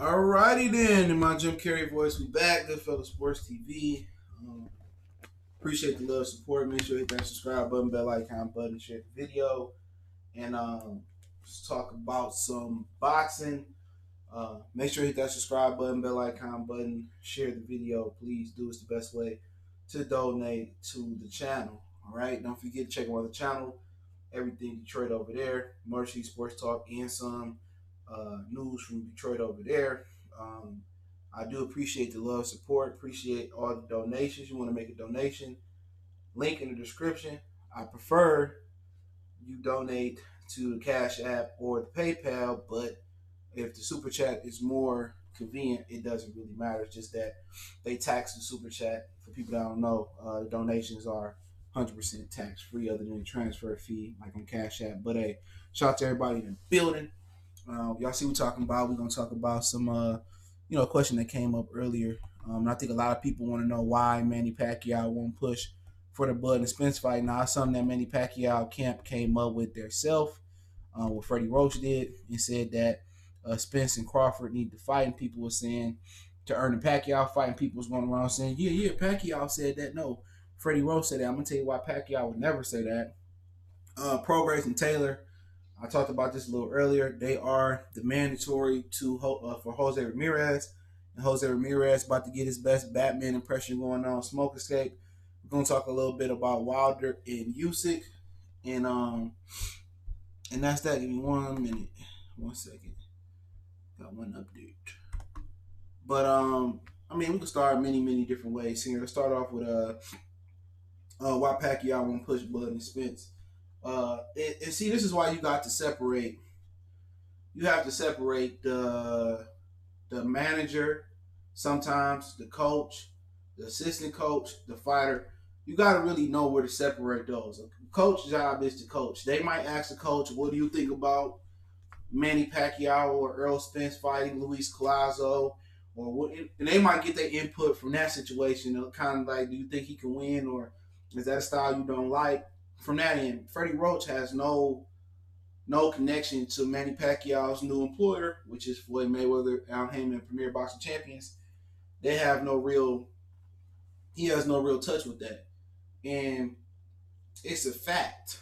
Alrighty then, in my Jim Carrey voice, we back. Goodfellas Sports TV. Appreciate the love, support. Make sure you hit that subscribe button, bell icon button, share the video, and let's talk about some boxing. Make sure you hit that subscribe button, bell icon button, share the video. Please do. It's the best way to donate to the channel. All right. Don't forget to check out the channel. Everything Detroit over there. Mercy Sports Talk and some news from Detroit over there. I do appreciate the love, support. Appreciate all the donations. You want to make a donation? Link in the description. I prefer you donate to the Cash App or the PayPal, but if the Super Chat is more convenient, it doesn't really matter. It's just that they tax the Super Chat. For people that don't know, the donations are 100% tax free, other than the transfer fee, like on Cash App. But hey, shout out to everybody in the building. Y'all see what we're talking about. We're gonna talk about some, a question that came up earlier. I think a lot of people want to know why Manny Pacquiao won't push for the Bud and Spence fight. Now, it's something that Manny Pacquiao camp came up with themselves. What Freddie Roach did and said that Spence and Crawford need to fight, and people were saying to earn the Pacquiao fight, and people was going around saying, yeah, Pacquiao said that. No, Freddie Roach said that. I'm gonna tell you why Pacquiao would never say that. Prograis and Taylor, I talked about this a little earlier. They are the mandatory for José Ramirez. And José Ramirez about to get his best Batman impression going on. Smoke Escape. We're gonna talk a little bit about Wilder and Usyk, and that's that. Give me 1 minute, 1 second. Got one update. But we can start many different ways here. Let's start off with why Pacquiao won't push Bud and Spence. And see, this is why you got to separate. You have to separate the manager, sometimes the coach, the assistant coach, the fighter. You got to really know where to separate those. A coach's job is to coach. They might ask the coach, "What do you think about Manny Pacquiao or Errol Spence fighting Luis Collazo?" Or what? And they might get their input from that situation. They'll kind of like, "Do you think he can win, or is that a style you don't like?" From that end, Freddie Roach has no connection to Manny Pacquiao's new employer, which is Floyd Mayweather, Al Haymon, Premier Boxing Champions. They have no real. He has no real touch with that, and it's a fact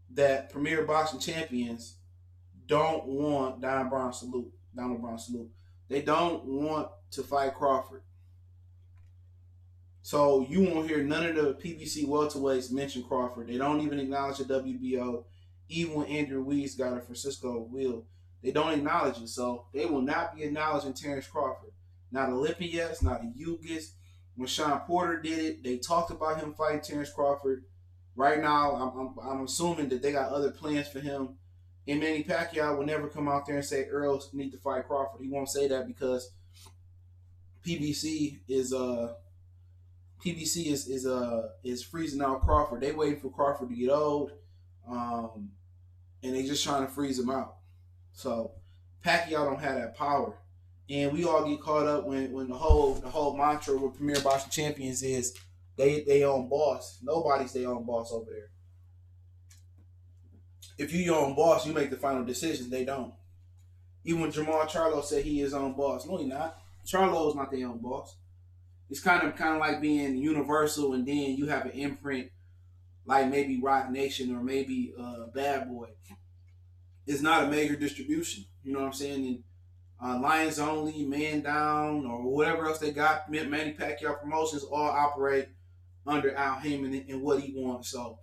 that Premier Boxing Champions don't want Donald Brown Salute. They don't want to fight Crawford. So you won't hear none of the PBC welterweights mention Crawford. They don't even acknowledge the WBO. Even when Andrew Weeds got a Francisco Will, they don't acknowledge it. So they will not be acknowledging Terrence Crawford. Not a Lippias, not a Hugis. When Sean Porter did it, they talked about him fighting Terrence Crawford. Right now, I'm assuming that they got other plans for him. And Manny Pacquiao will never come out there and say Earl need to fight Crawford. He won't say that because PBC is freezing out Crawford. They waiting for Crawford to get old, and they just trying to freeze him out. So Pacquiao don't have that power, and we all get caught up when the whole mantra with Premier Boxing Champions is they own boss. Nobody's their own boss over there. If you your own boss, you make the final decisions. They don't. Even when Jamal Charlo said he is own boss, no, he not. Charlo's not their own boss. It's kind of like being Universal, and then you have an imprint like maybe Rock Nation or maybe Bad Boy. It's not a major distribution. You know what I'm saying? And Lions Only, Man Down, or whatever else they got, Manny Pacquiao Promotions all operate under Al Haymon and what he wants. So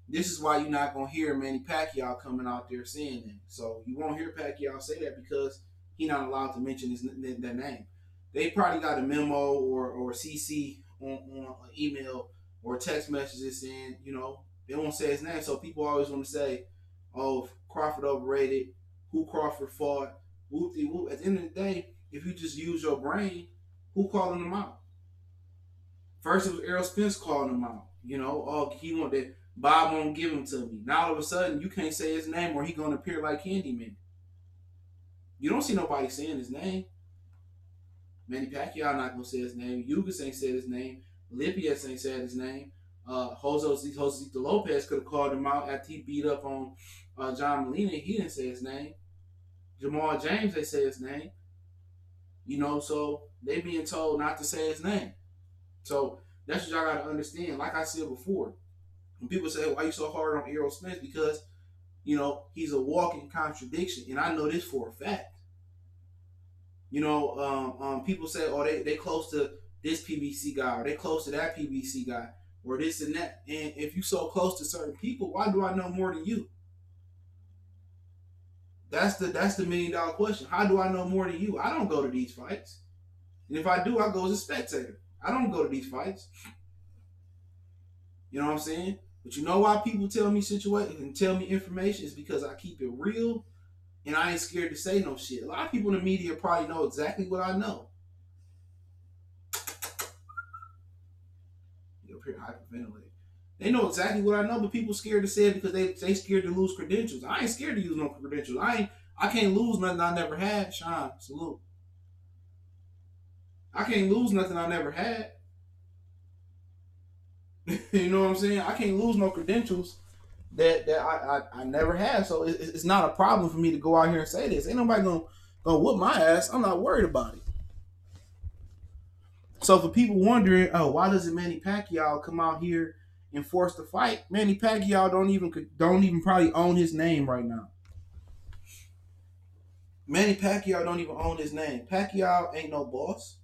this is why you're not going to hear Manny Pacquiao coming out there saying that. So you won't hear Pacquiao say that because he's not allowed to mention that name. They probably got a memo or CC on an email or text messages saying, they won't say his name. So people always want to say, "Oh, Crawford overrated. Who Crawford fought? Whoop-de-whoop." At the end of the day, if you just use your brain, who calling him out? First, it was Errol Spence calling him out. Oh, he want that. Bob won't give him to me. Now all of a sudden, you can't say his name or he gonna appear like Candyman. You don't see nobody saying his name. Manny Pacquiao not gonna say his name. Ugas ain't said his name. Lippias ain't said his name. José Lopez could have called him out after he beat up on John Molina. He didn't say his name. Jamal James, they say his name. You know, so they being told not to say his name. So that's what y'all gotta understand. Like I said before, when people say, "Why you so hard on Errol Spence?" Because he's a walking contradiction, and I know this for a fact. People say, "Oh, they close to this PBC guy, or they close to that PBC guy, or this and that." And if you so close to certain people, why do I know more than you? That's the $1,000,000 question. How do I know more than you? I don't go to these fights, and if I do, I go as a spectator. I don't go to these fights. You know what I'm saying? But you know why people tell me situations and tell me information is because I keep it real and I ain't scared to say no shit. A lot of people in the media probably know exactly what I know. You're up here hyperventilating. They know exactly what I know, but people scared to say it because they scared to lose credentials. I ain't scared to use no credentials. I can't lose nothing I never had. Sean, salute. I can't lose nothing I never had. You know what I'm saying? I can't lose no credentials that I never had. So it's not a problem for me to go out here and say this. Ain't nobody gonna whoop my ass. I'm not worried about it. So for people wondering, oh, why doesn't Manny Pacquiao come out here and force the fight? Manny Pacquiao don't even probably own his name right now. Manny Pacquiao don't even own his name. Pacquiao ain't no boss.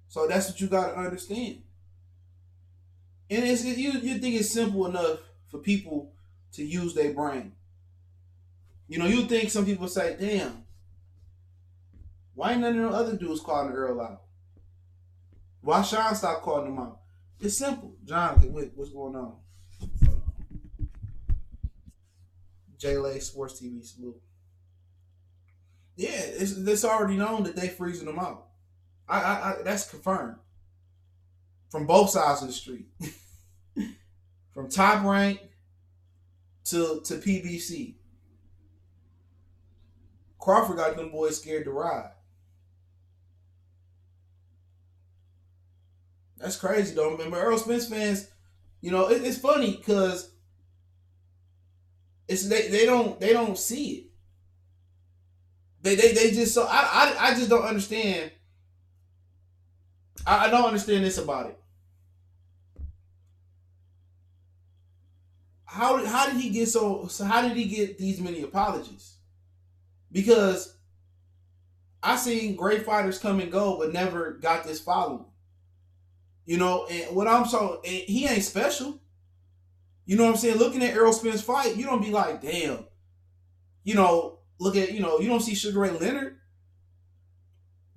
So that's what you gotta understand. And you think it's simple enough for people to use their brain. You think some people say, damn, why ain't none of the other dudes calling Earl out? Why Sean stop calling him out? It's simple. Jonathan, what's going on? J-Lay Sports TV salute. Yeah, it's already known that they freezing them out. That's confirmed from both sides of the street, from Top Rank to PBC. Crawford got them boys scared to ride. That's crazy though. Remember, Errol Spence fans, it's funny because they don't see it. They just so I just don't understand. I don't understand this about it. How did he get so how did he get these many apologies? Because I seen great fighters come and go, but never got this following. And what he ain't special. You know what I'm saying? Looking at Errol Spence fight, you don't be like, damn. Look at, you don't see Sugar Ray Leonard.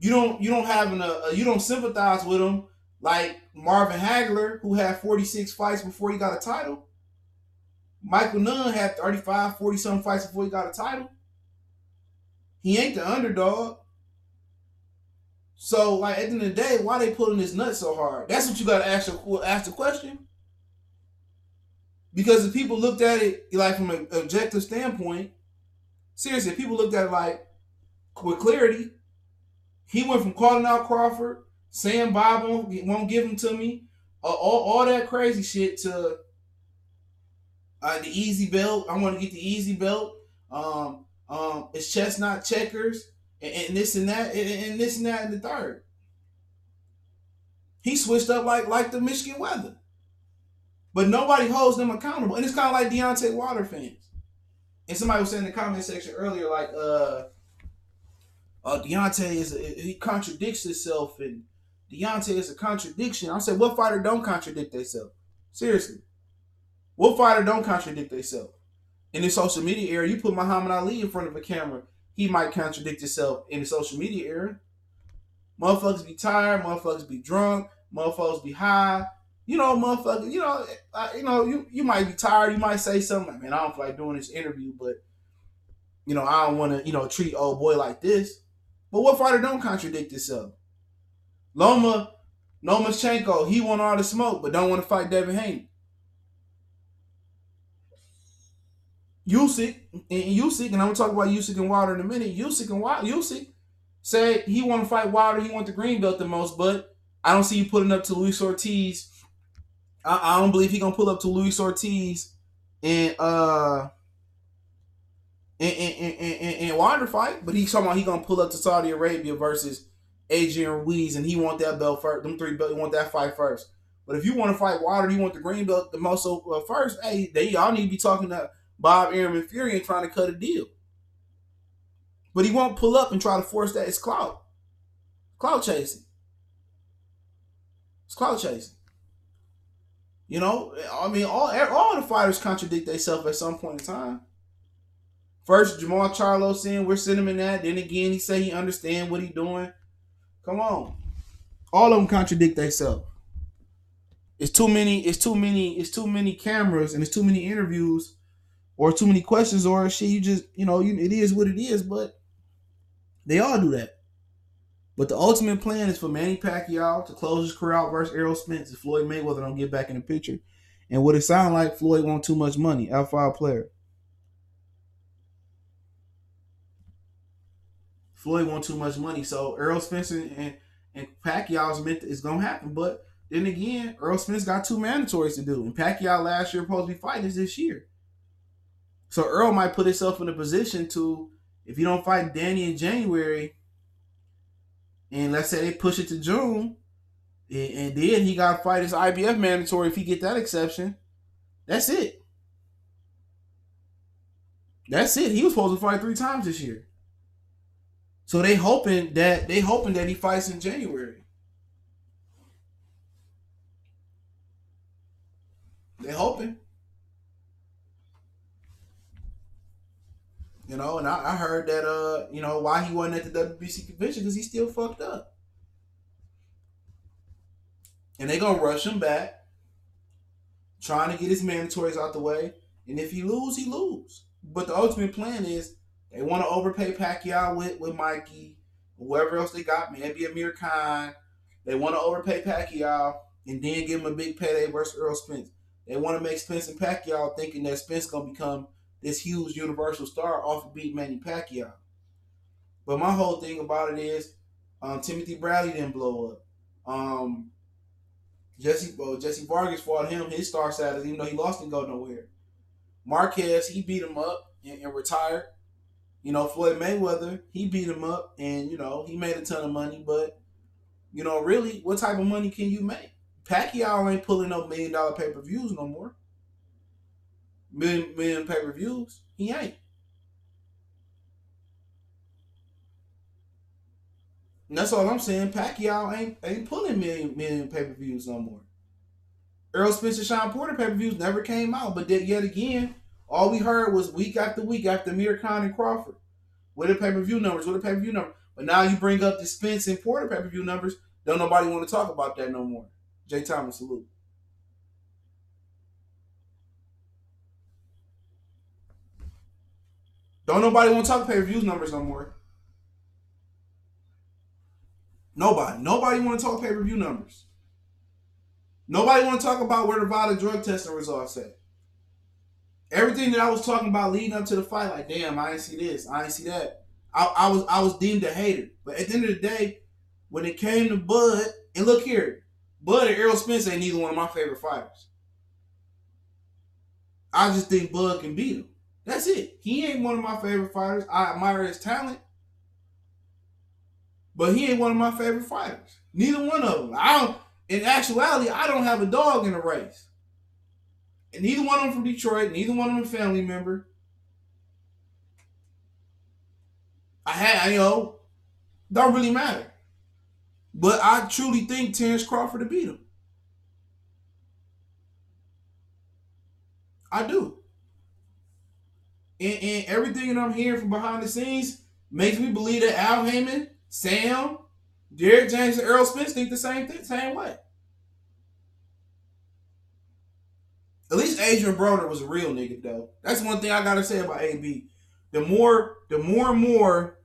You don't sympathize with him like Marvin Hagler, who had 46 fights before he got a title. Michael Nunn had 35, 40-something fights before he got a title. He ain't the underdog. So, like, at the end of the day, why they pulling his nuts so hard? That's what you got to ask the question. Because if people looked at it, like, from an objective standpoint, seriously, if people looked at it, like, with clarity, he went from calling out Crawford, saying Bob won't give him to me, all that crazy shit to the easy belt. I want to get the easy belt. It's chestnut checkers. And this and that, and this and that, and the third. He switched up like the Michigan weather. But nobody holds them accountable. And it's kind of like Deontay Wilder fans. And somebody was saying in the comment section earlier, like, Deontay he contradicts himself, and Deontay is a contradiction. I said, what fighter don't contradict themselves? Seriously. What fighter don't contradict themselves? In the social media era, you put Muhammad Ali in front of a camera, he might contradict himself in the social media era. Motherfuckers be tired, motherfuckers be drunk, motherfuckers be high. Motherfuckers, you might be tired, you might say something like, man, I don't feel like doing this interview, but, I don't want to, treat old boy like this. But what fighter don't contradict himself? Lomachenko, he want all the smoke, but don't want to fight Devin Haney. Usyk, and I'm gonna talk about Usyk and Wilder in a minute. Usyk said he want to fight Wilder. He want the green belt the most, but I don't see you putting up to Luis Ortiz. I don't believe he gonna pull up to Luis Ortiz and Wilder fight, but he's talking about he gonna pull up to Saudi Arabia versus Adrian Ruiz, and he want that belt first. Them 3 belts, he want that fight first. But if you want to fight Wilder, you want the green belt the most first. Hey, y'all need to be talking to Bob Arum and Fury and trying to cut a deal. But he won't pull up and try to force that. It's clout chasing. It's clout chasing. You know, I mean, all the fighters contradict themselves at some point in time. First, Jamal Charlo saying we're sending him in that. Then again, he say he understand what he doing. Come on, all of them contradict themselves. It's too many cameras and it's too many interviews or too many questions or shit. You just, it is what it is. But they all do that. But the ultimate plan is for Manny Pacquiao to close his career out versus Errol Spence if Floyd Mayweather don't get back in the picture. And what it sounds like, Floyd want too much money. L5 player. Floyd want too much money. So Errol Spence and Pacquiao is going to happen. But then again, Errol Spence got 2 mandatories to do. And Pacquiao last year supposed to be fighting this year. So Errol might put himself in a position to, if he don't fight Danny in January, and let's say they push it to June, and then he got to fight his IBF mandatory if he get that exception. That's it. That's it. He was supposed to fight 3 times this year. So they hoping that he fights in January. They hoping. And I heard that, why he wasn't at the WBC convention, because he's still fucked up. And they going to rush him back, trying to get his mandatories out the way. And if he lose, he lose. But the ultimate plan is they want to overpay Pacquiao with Mikey, whoever else they got, maybe Amir Khan. They want to overpay Pacquiao and then give him a big payday versus Errol Spence. They want to make Spence and Pacquiao thinking that Spence going to become this huge universal star off of beat Manny Pacquiao. But my whole thing about it is Timothy Bradley didn't blow up. Jesse Vargas fought him, his star status, even though he lost and go nowhere. Marquez, he beat him up and retired. Floyd Mayweather, he beat him up and, he made a ton of money. But, really, what type of money can you make? Pacquiao ain't pulling up $1 million pay-per-views no more. Million pay-per-views. He ain't. And that's all I'm saying. Pacquiao ain't pulling million pay-per-views no more. Errol Spence and Sean Porter pay-per-views never came out. But yet again, all we heard was week after week after Amir Khan and Crawford. What are pay-per-view numbers? But now you bring up the Spence and Porter pay-per-view numbers. Don't nobody want to talk about that no more. Jay Thomas, salute. Don't nobody want to talk pay-per-view numbers no more. Nobody want to talk pay-per-view numbers. Nobody want to talk about where the violent drug testing results at. Everything that I was talking about leading up to the fight, like, damn, I ain't see this, I ain't see that. I was deemed a hater. But at the end of the day, when it came to Bud, and look here, Bud and Errol Spence ain't neither one of my favorite fighters. I just think Bud can beat him. That's it. He ain't one of my favorite fighters. I admire his talent. But he ain't one of my favorite fighters. Neither one of them. In actuality, I don't have a dog in the race. And neither one of them from Detroit. Neither one of them a family member. Don't really matter. But I truly think Terrence Crawford to beat him. I do. And everything that I'm hearing from behind the scenes makes me believe that Al Heyman, Sam, Derek James, and Errol Spence think the same way. At least Adrian Broner was a real nigga, though. That's one thing I gotta say about AB. The more and more.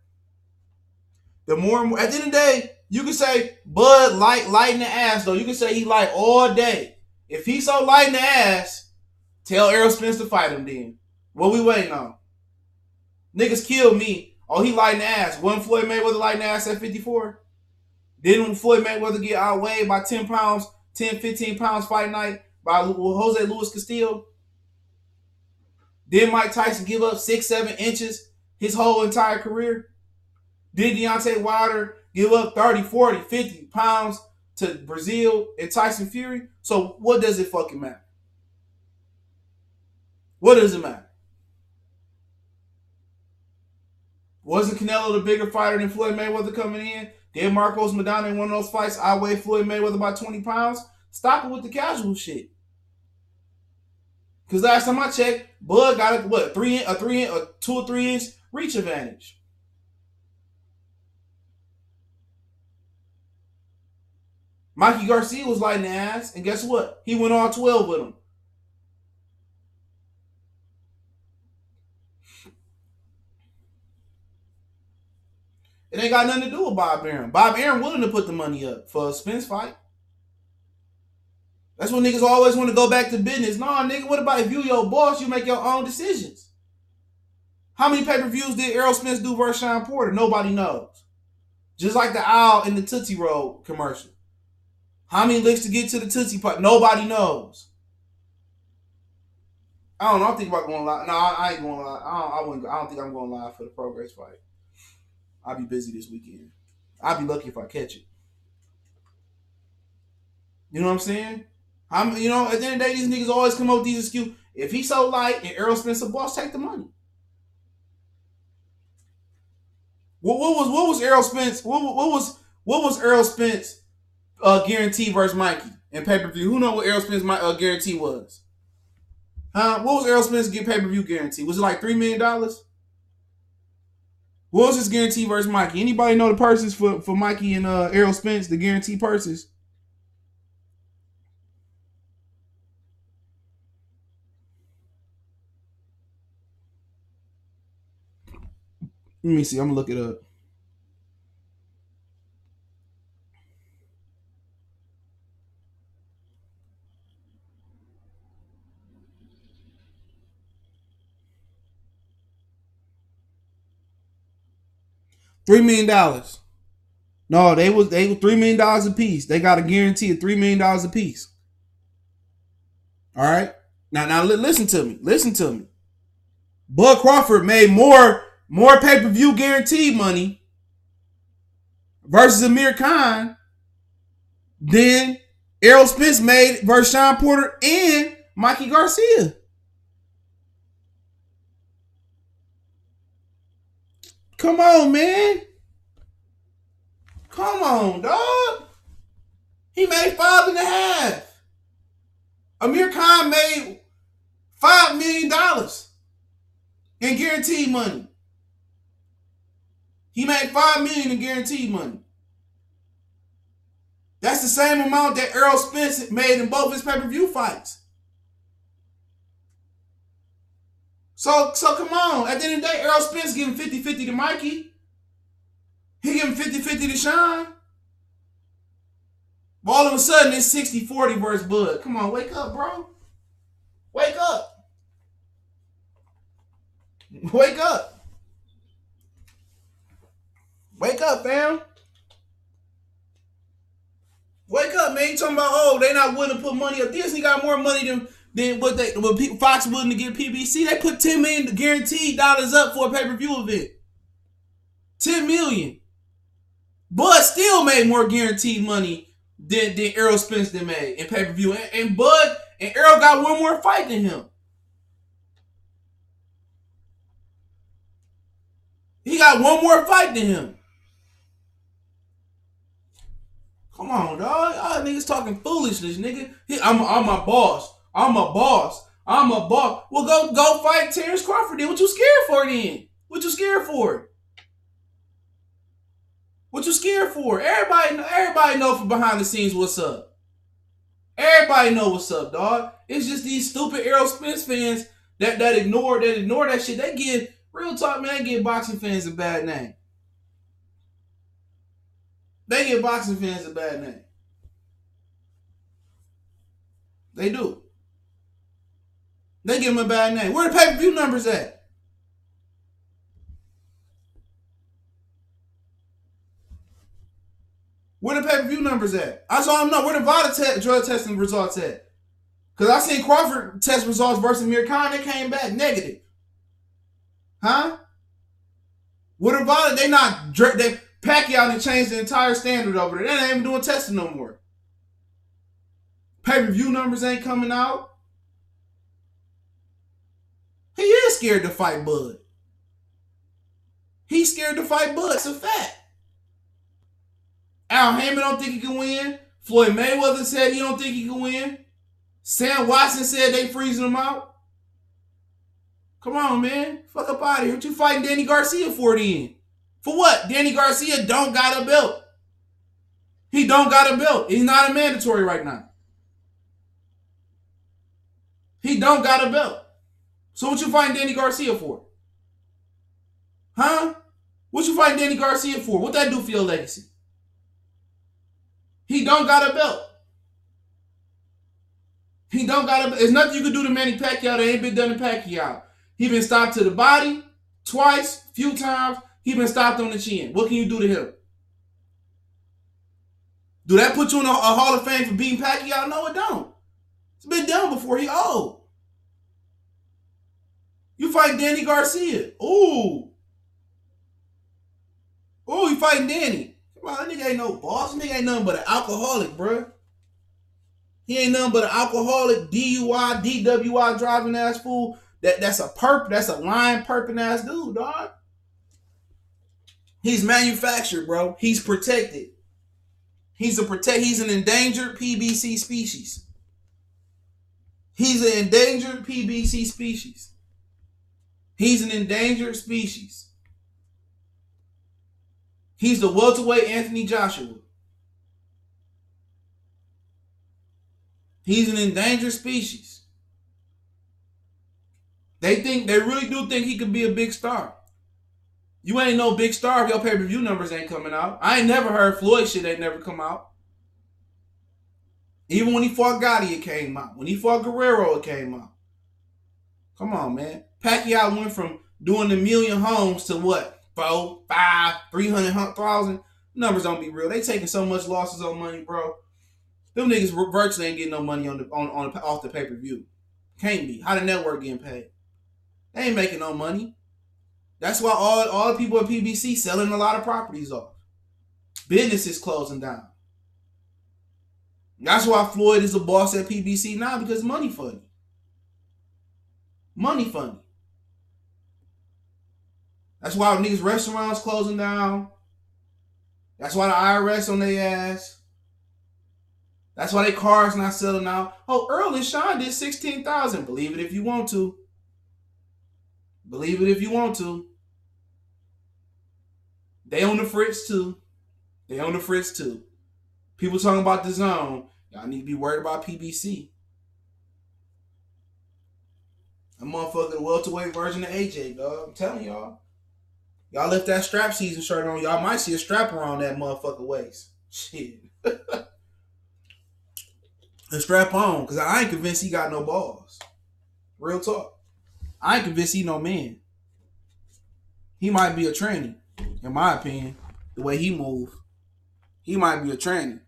At the end of the day, you can say Bud light in the ass, though. You can say he light all day. If he's so light in the ass, tell Errol Spence to fight him then. What we waiting on? Niggas killed me. Oh, he light in the ass. Wasn't Floyd Mayweather light in the ass at 54? Didn't Floyd Mayweather get outweighed by 10 pounds, 10, 15 pounds fight night by Jose Luis Castillo? Did Mike Tyson give up 6, 7 inches his whole entire career? Did Deontay Wilder give up 30, 40, 50 pounds to Brazil and Tyson Fury? So what does it fucking matter? What does it matter? Wasn't Canelo the bigger fighter than Floyd Mayweather coming in? Did Marcos Maidana in one of those fights outweigh Floyd Mayweather by 20 pounds? Stop it with the casual shit. Because last time I checked, Bud got a 2 or 3 inch reach advantage. Mikey Garcia was lighting the ass, and guess what? He went all 12 with him. It ain't got nothing to do with Bob Arum. Bob Arum willing to put the money up for a Spence fight. That's when niggas always want to go back to business. Nah, nigga, what about if you your boss, you make your own decisions? How many pay-per-views did Errol Spence do versus Sean Porter? Nobody knows. Just like the owl in the Tootsie Roll commercial. How many licks to get to the Tootsie Pop? Nobody knows. I don't know. I'm thinking about going live. No, I ain't going live. I don't think I'm going live for the Prograis fight. I'll be busy this weekend. I'll be lucky if I catch it. You know what I'm saying? At the end of the day, these niggas always come up with these excuses. If he's so light and Errol Spence a boss, take the money. What was Errol Spence? What was Errol Spence guarantee versus Mikey in pay-per-view? Who know what Errol Spence guarantee was? Huh? What was Errol Spence pay-per-view guarantee? Was it like $3 million? What was his guarantee versus Mikey? Anybody know the purses for Mikey and Errol Spence, the guarantee purses? Let me see. I'm going to look it up. $3 million. No, they was $3 million a piece. They got a guarantee of $3 million a piece. All right. Now listen to me. Listen to me. Bud Crawford made more pay-per-view guaranteed money versus Amir Khan than Errol Spence made versus Sean Porter and Mikey Garcia. Come on, man. Come on, dog. He made $5.5. Amir Khan made $5 million in guaranteed money. He made $5 million in guaranteed money. That's the same amount that Errol Spence made in both his pay-per-view fights. So come on. At the end of the day, Errol Spence giving 50-50 to Mikey. He giving 50-50 to Sean. But all of a sudden, it's 60-40 versus Bud. Come on, wake up, bro. Wake up. Wake up. Wake up, fam. Wake up, man. You talking about, they not willing to put money up. Disney got more money than what Fox willing to give PBC. They put $10 million guaranteed dollars up for a pay-per-view event. $10 million. Bud still made more guaranteed money than Errol Spence made in pay-per-view. And Bud and Errol got one more fight than him. He got one more fight than him. Come on, dog. Y'all niggas talking foolishness, nigga. I'm my boss. I'm a boss. I'm a boss. Well, go fight Terrence Crawford then. What you scared for then? What you scared for? What you scared for? Everybody know from behind the scenes what's up. Everybody know what's up, dog. It's just these stupid Errol Spence fans that ignore that shit. They give, real talk, man, they give boxing fans a bad name. They give boxing fans a bad name. They do. They give them a bad name. Where the pay-per-view numbers at? Where the pay-per-view numbers at? I saw them know. Where the VADA drug testing results at? Because I seen Crawford test results versus Amir Khan. They came back negative. Huh? What about it? They not they Pacquiao and changed the entire standard over there. They ain't even doing testing no more. Pay-per-view numbers ain't coming out. He is scared to fight Bud. He's scared to fight Bud. It's a fact. Al Heyman don't think he can win. Floyd Mayweather said he don't think he can win. Sam Watson said they freezing him out. Come on, man. Fuck up out of here. What you fighting Danny Garcia for then? For what? Danny Garcia don't got a belt. He don't got a belt. He's not a mandatory right now. He don't got a belt. So what you fighting Danny Garcia for? Huh? What you fighting Danny Garcia for? What that do for your legacy? He don't got a belt. He don't got a belt. There's nothing you can do to Manny Pacquiao that ain't been done to Pacquiao. He been stopped to the body twice, few times. He been stopped on the chin. What can you do to him? Do that put you in a Hall of Fame for beating Pacquiao? No, it don't. It's been done before. He old. You fight Danny Garcia. Ooh. Ooh, you fighting Danny. Come on, that nigga ain't no boss. That nigga ain't nothing but an alcoholic, bro. He ain't nothing but an alcoholic, DUI, DWI driving ass fool. That's a lying perping ass dude, dog. He's manufactured, bro. He's protected. He's an endangered PBC species. He's an endangered PBC species. He's an endangered species. He's the welterweight Anthony Joshua. He's an endangered species. They really do think he could be a big star. You ain't no big star if your pay-per-view numbers ain't coming out. I ain't never heard Floyd shit ain't never come out. Even when he fought Gotti, it came out. When he fought Guerrero, it came out. Come on, man. Pacquiao went from doing a million homes to what? 4, 5, 300,000. Numbers don't be real. They taking so much losses on money, bro. Them niggas virtually ain't getting no money off the pay-per-view. Can't be. How the network getting paid? They ain't making no money. That's why all the people at PBC selling a lot of properties off. Business is closing down. That's why Floyd is the boss at PBC now, because money funny. Money funny. That's why niggas restaurants closing down. That's why the IRS on their ass. That's why their cars not selling out. Oh, Errol and Sean did 16,000. Believe it if you want to. Believe it if you want to. They on the fritz too. They on the fritz too. People talking about the zone. Y'all need to be worried about PBC. That motherfucker, the welterweight version of AJ, dog. I'm telling y'all. Y'all left that strap season shirt on. Y'all might see a strap around that motherfucker waist. Shit. A strap on, because I ain't convinced he got no balls. Real talk. I ain't convinced he no man. He might be a tranny, in my opinion. The way he move. He might be a tranny.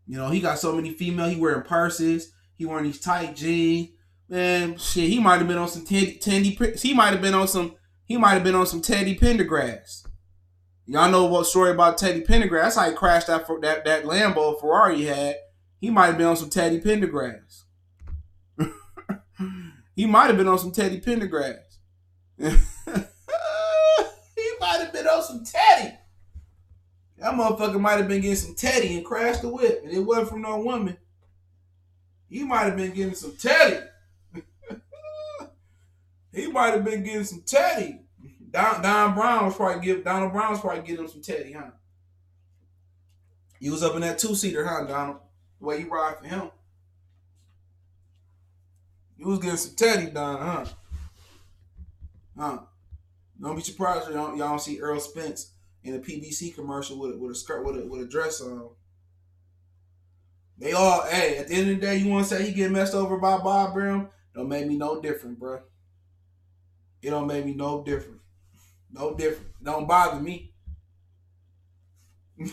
You know, he got so many females. He wearing purses. He wearing these tight jeans. Man, shit, he might have been on some Teddy. He might have been on some Teddy Pendergrass. Y'all know what story about Teddy Pendergrass? That's how he crashed that Lambo Ferrari he had. He might have been on some Teddy Pendergrass. He might have been on some Teddy Pendergrass. He might have been on some Teddy. That motherfucker might have been getting some Teddy and crashed the whip, and it wasn't from no woman. He might have been getting some Teddy. He might have been getting some Teddy. Donald Brown was probably getting him some Teddy, huh? You was up in that 2-seater, huh, Donald? The way you ride for him. You was getting some Teddy, Don, huh? Huh? Don't be surprised if y'all don't see Errol Spence in a PBC commercial with a skirt with a dress on. They all, hey, at the end of the day, you want to say he get messed over by Bob Brown? Don't make me no different, bro. It don't make me no different. No different. Don't bother me. And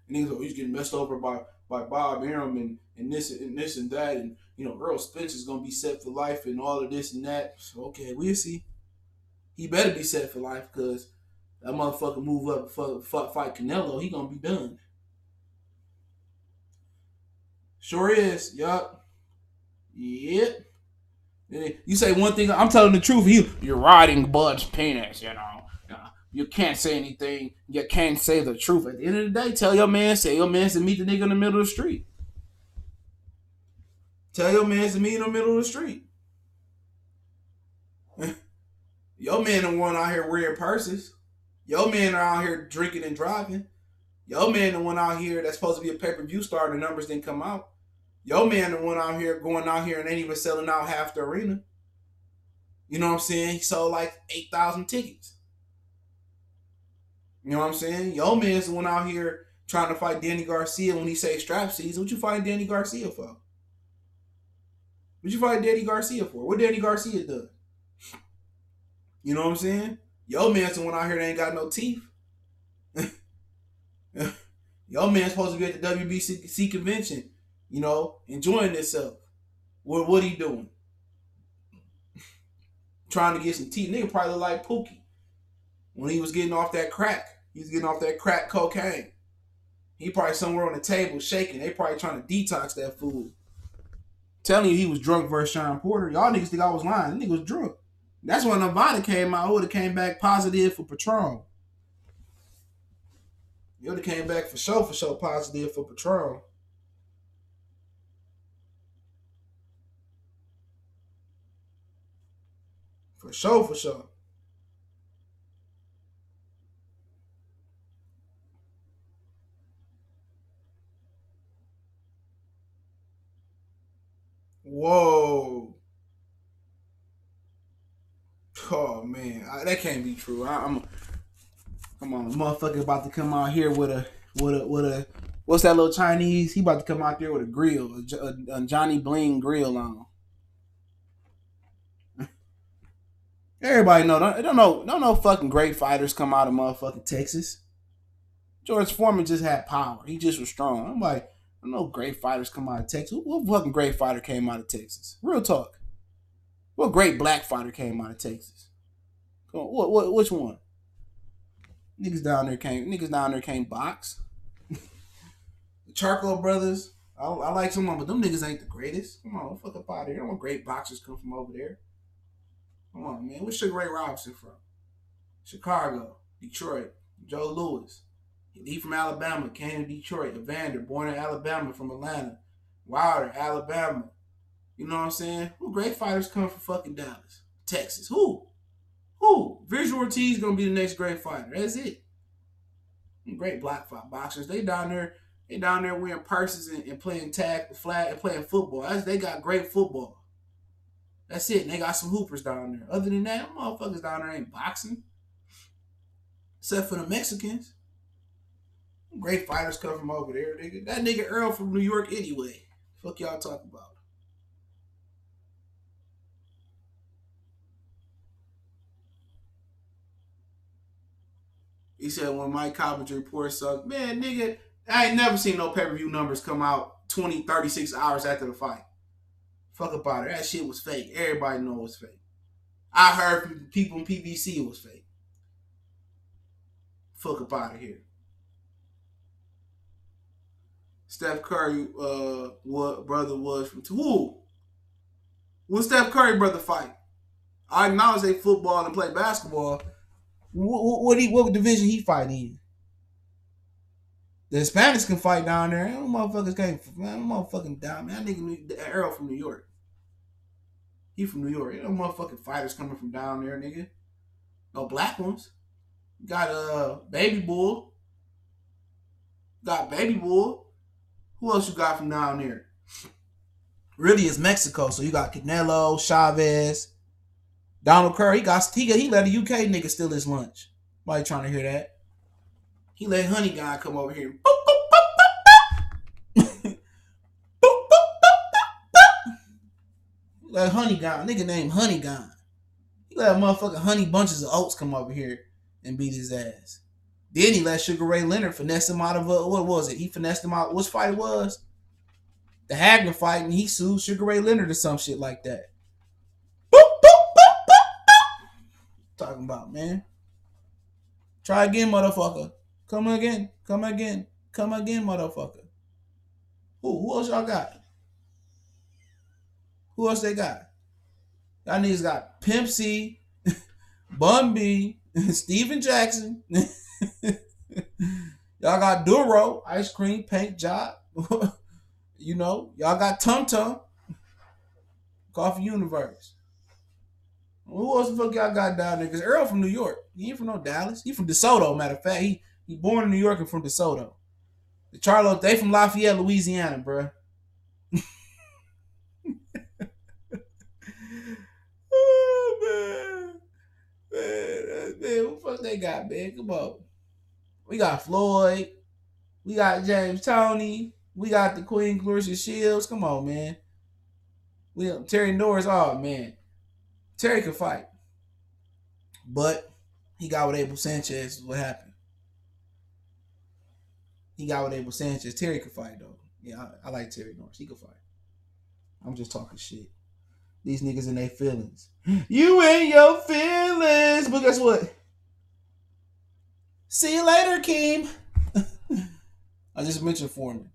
he's like, he's getting messed over by Bob Arum and this and that, and you know Errol Spence is gonna be set for life and all of this and that. So okay, we'll see. He better be set for life because that motherfucker move up and fight Canelo, he gonna be done. Sure is. Yup. Yep. You say one thing, I'm telling the truth. You're riding Bud's penis, you know. You can't say anything. You can't say the truth. At the end of the day, tell your man to meet the nigga in the middle of the street. Tell your man to meet in the middle of the street. Your man the one out here wearing purses. Your man are out here drinking and driving. Your man the one out here that's supposed to be a pay-per-view star. The numbers didn't come out. Your man the one out here going out here and ain't even selling out half the arena. You know what I'm saying? He sold like 8,000 tickets. You know what I'm saying? Your man's the one out here trying to fight Danny Garcia when he say strap season. What you fighting Danny Garcia for? What you fighting Danny Garcia for? What Danny Garcia done? You know what I'm saying? Your man's the one out here that ain't got no teeth. Your man's supposed to be at the WBC convention, you know, enjoying himself. What he doing? Trying to get some teeth. Nigga probably look like Pookie when he was getting off that crack. He was getting off that crack cocaine. He probably somewhere on the table shaking. They probably trying to detox that food. Telling you he was drunk versus Sean Porter. Y'all niggas think I was lying. That nigga was drunk. That's when Nevada came out. He would have came back positive for Patron. He would have came back for sure positive for Patron. For sure. Whoa. Oh man, that can't be true. I'm come on, motherfucker about to come out here with a what's that little Chinese? He about to come out there with a grill, a Johnny Bling grill on. Everybody know don't know fucking great fighters come out of motherfucking Texas. George Foreman just had power. He just was strong. I'm like, I know great fighters come out of Texas. What fucking great fighter came out of Texas? Real talk. What great black fighter came out of Texas? Come on, which one? Niggas down there can't box. The Charcoal Brothers, I like some of them, but them niggas ain't the greatest. Come on, fuck up out of here. I don't want great boxers come from over there. Come on, man. Where's Sugar Ray Robinson from? Chicago, Detroit, Joe Louis. He from Alabama, came to Detroit. Evander, born in Alabama, from Atlanta. Wilder, Alabama. You know what I'm saying? Who great fighters come from fucking Dallas? Texas. Who? Visual Ortiz gonna be the next great fighter. That's it. Great black boxers. They down there wearing purses and playing tag, flag, and playing football. They got great football. That's it. And they got some hoopers down there. Other than that, motherfuckers down there ain't boxing. Except for the Mexicans. Great fighters come from over there, nigga. That nigga Errol from New York anyway. Fuck y'all talking about. He said when Mike Coppinger reports suck, man, nigga, I ain't never seen no pay-per-view numbers come out 20, 36 hours after the fight. Fuck about it. That shit was fake. Everybody know it was fake. I heard from people in PBC it was fake. Fuck up out of here. Steph Curry, what brother was from who? When Steph Curry brother fight? I acknowledge they football and play basketball. What division he fight in? The Hispanics can fight down there. Them motherfuckers can't. Man, motherfucking down. Man, that nigga Errol from New York. He from New York. You know motherfucking fighters coming from down there, nigga. No black ones. Got Baby Bull. Got Baby Bull. Who else you got from down there? Really, it's Mexico. So you got Canelo, Chavez, Donald Curry. He let a UK nigga steal his lunch. Nobody trying to hear that. He let Honey Guy come over here. Boop, boop, boop, boop, boop. Boop, boop, boop, boop. He let Honey Guy, nigga named Honey Guy. He let a motherfucking Honey Bunches of Oats come over here and beat his ass. Then he let Sugar Ray Leonard finesse him out of what was it? He finessed him out. Which fight it was? The Hagler fight, and he sued Sugar Ray Leonard or some shit like that. Boop, boop, boop, boop, boop. Talking about, man. Try again, motherfucker. Come again. Come again. Come again, motherfucker. Who else y'all got? Who else they got? Y'all niggas got Pimp C, Bun B, Steven Jackson. Y'all got Duro, Ice Cream, Paint Job. You know, y'all got Tum Tum, Coffee Universe. Who else the fuck y'all got down there? Because Errol from New York. He ain't from no Dallas. He from DeSoto, matter of fact. He born in New York and from DeSoto. The Charlo, they from Lafayette, Louisiana, bro. Oh, man. Man, what the fuck they got, man? Come on. We got Floyd. We got James Toney. We got the Queen Clarissa Shields. Come on, man. Terry Norris. Oh, man. Terry could fight. But he got with Abel Sanchez. What happened? He got with Abel Sanchez. Terry could fight, though. Yeah, I like Terry Norris. He could fight. I'm just talking shit. These niggas in their feelings. You in your feelings. But guess what? See you later, Keem. I just mentioned Foreman.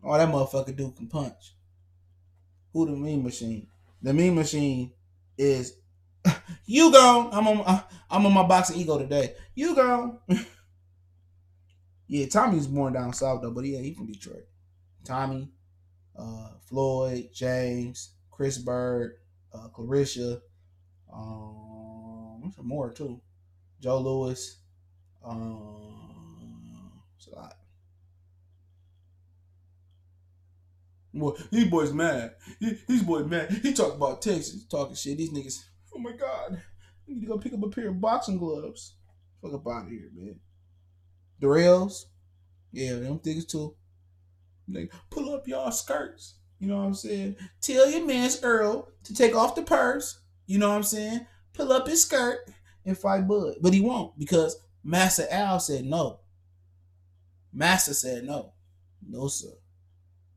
All that motherfucker dude can punch. Who the Mean Machine? The Mean Machine is you gone. I'm on my boxing ego today. You gone. Yeah, Tommy was born down south though, but yeah, he from Detroit. Tommy, Floyd, James, Chris Bird, Clarissa, some more too. Joe Lewis. It's a lot. Well, these boys mad. These boys mad. He talk about Texas, talking shit. These niggas. Oh my god, I need to go pick up a pair of boxing gloves. Fuck up out of here, man. Darrells, yeah, them niggas too. Like, pull up y'all skirts. You know what I'm saying? Tell your man's Errol to take off the purse. You know what I'm saying? Pull up his skirt and fight Bud, but he won't because Master Al said no. Master said no. No, sir.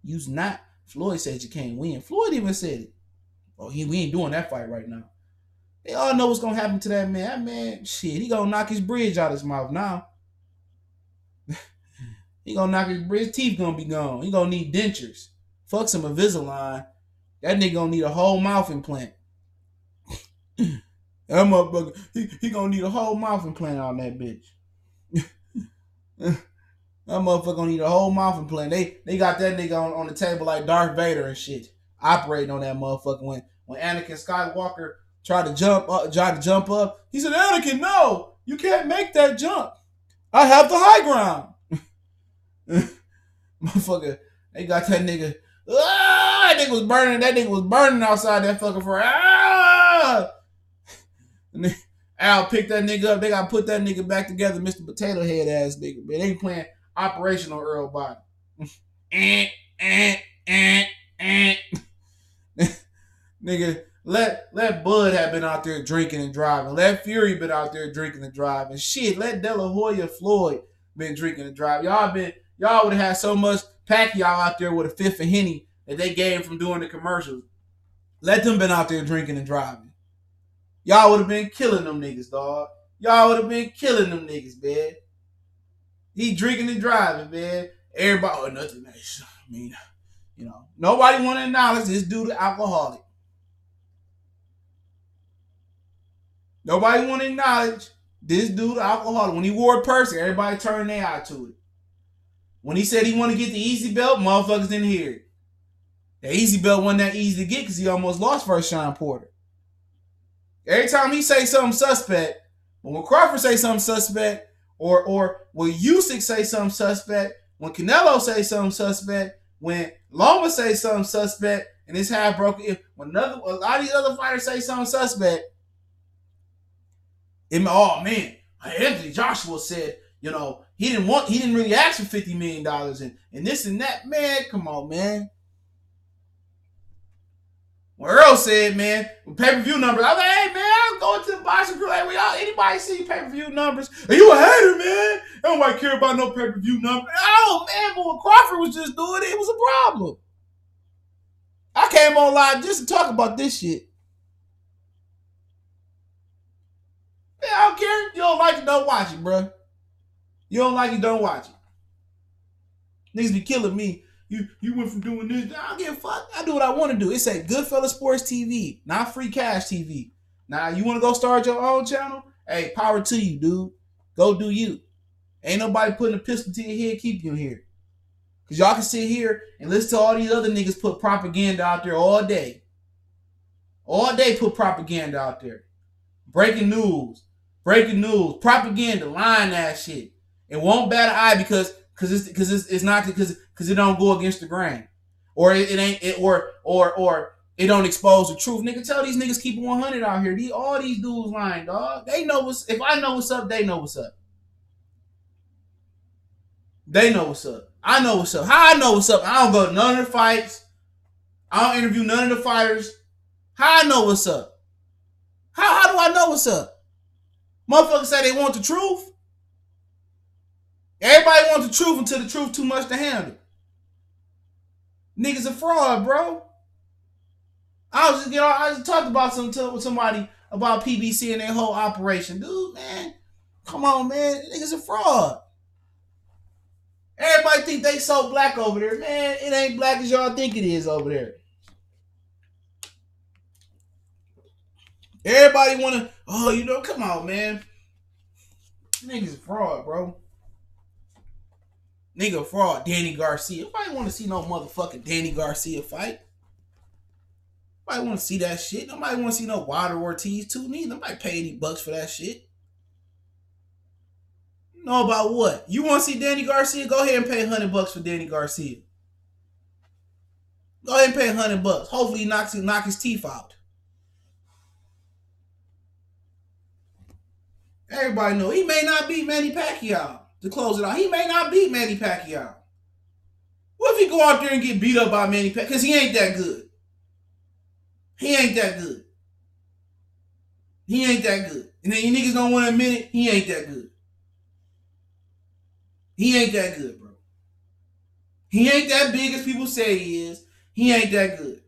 You's not. Floyd said you can't win. Floyd even said it. Oh, we ain't doing that fight right now. They all know what's gonna happen to that man. That man, shit, he gonna knock his bridge out his mouth now. He gonna knock his bridge. Teeth gonna be gone. He gonna need dentures. Fuck some Invisalign. That nigga gonna need a whole mouth implant. That motherfucker, he gonna need a whole mouth implant on that bitch. That motherfucker gonna need a whole mouth implant. They got that nigga on the table like Darth Vader and shit, operating on that motherfucker. When Anakin Skywalker tried to jump up, he said, "Anakin, no, you can't make that jump. I have the high ground." Motherfucker, they got that nigga. That nigga was burning. That nigga was burning outside that fucking for. And Al picked that nigga up. They got to put that nigga back together, Mr. Potato Head ass nigga. Man, they ain't playing operational Earl body. Nigga, let Bud have been out there drinking and driving. Let Fury been out there drinking and driving. Shit, let De La Hoya Floyd been drinking and driving. Y'all would have had so much Pacquiao out there with a fifth of Henny that they gave from doing the commercials. Let them been out there drinking and driving. Y'all would have been killing them niggas, dog. Y'all would have been killing them niggas, man. He drinking and driving, man. Everybody, oh, nothing nice. I mean, you know, nobody want to acknowledge this dude alcoholic. Nobody want to acknowledge this dude alcoholic. When he wore a purse, everybody turned their eye to it. When he said he want to get the easy belt, motherfuckers didn't hear it. The easy belt wasn't that easy to get because he almost lost first Sean Porter. Every time he say something suspect, when Crawford say something suspect, or when Usyk say something suspect, when Canelo say something suspect, when Loma say something suspect, and it's half broken, when a lot of these other fighters say something suspect, oh man, Anthony Joshua said, you know, he didn't really ask for $50 million and this and that. Man, come on, man. When Earl said, man, with pay-per-view numbers, I was like, hey, man, I'm going to the boxing crew. Hey, anybody see pay-per-view numbers? Are you a hater, man? Nobody care about no pay-per-view numbers. Oh, man, but when Crawford was just doing it, it was a problem. I came on live just to talk about this shit. don't like it, don't watch it, bro. You don't like it, don't watch it. Niggas be killing me. You went from doing this. I don't give a fuck. I do what I want to do. It's a Goodfellas Sports TV, not Free Cash TV. Now, you want to go start your own channel? Hey, power to you, dude. Go do you. Ain't nobody putting a pistol to your head keeping you here. Because y'all can sit here and listen to all these other niggas put propaganda out there all day. All day put propaganda out there. Breaking news, propaganda, lying ass shit. It won't bat an eye because it don't go against the grain, or or it don't expose the truth. Nigga, tell these niggas keep it 100 out here. All these dudes lying, dog. They know if I know what's up, they know what's up. They know what's up. I know what's up. How I know what's up? I don't go to none of the fights. I don't interview none of the fighters. How I know what's up? How do I know what's up? Motherfuckers say they want the truth. Everybody wants the truth until the truth too much to handle. Niggas a fraud, bro. I just talked about with somebody about PBC and their whole operation. Dude, man, come on, man. Niggas a fraud. Everybody think they so black over there. Man, it ain't black as y'all think it is over there. Everybody want to, come on, man. Niggas a fraud, bro. Nigga fraud, Danny Garcia. Nobody want to see no motherfucking Danny Garcia fight. Nobody want to see that shit. Nobody want to see no Wilder Ortiz too. Neither. Nobody pay $80 for that shit. Know about what? You want to see Danny Garcia? Go ahead and pay $100 for Danny Garcia. Go ahead and pay $100. Hopefully he knock his teeth out. Everybody know he may not beat Manny Pacquiao to close it out. He may not beat Manny Pacquiao. What if he go out there and get beat up by Manny Pacquiao? Because he ain't that good. He ain't that good. He ain't that good. And then you niggas don't want to admit it, he ain't that good. He ain't that good, bro. He ain't that big as people say he is. He ain't that good.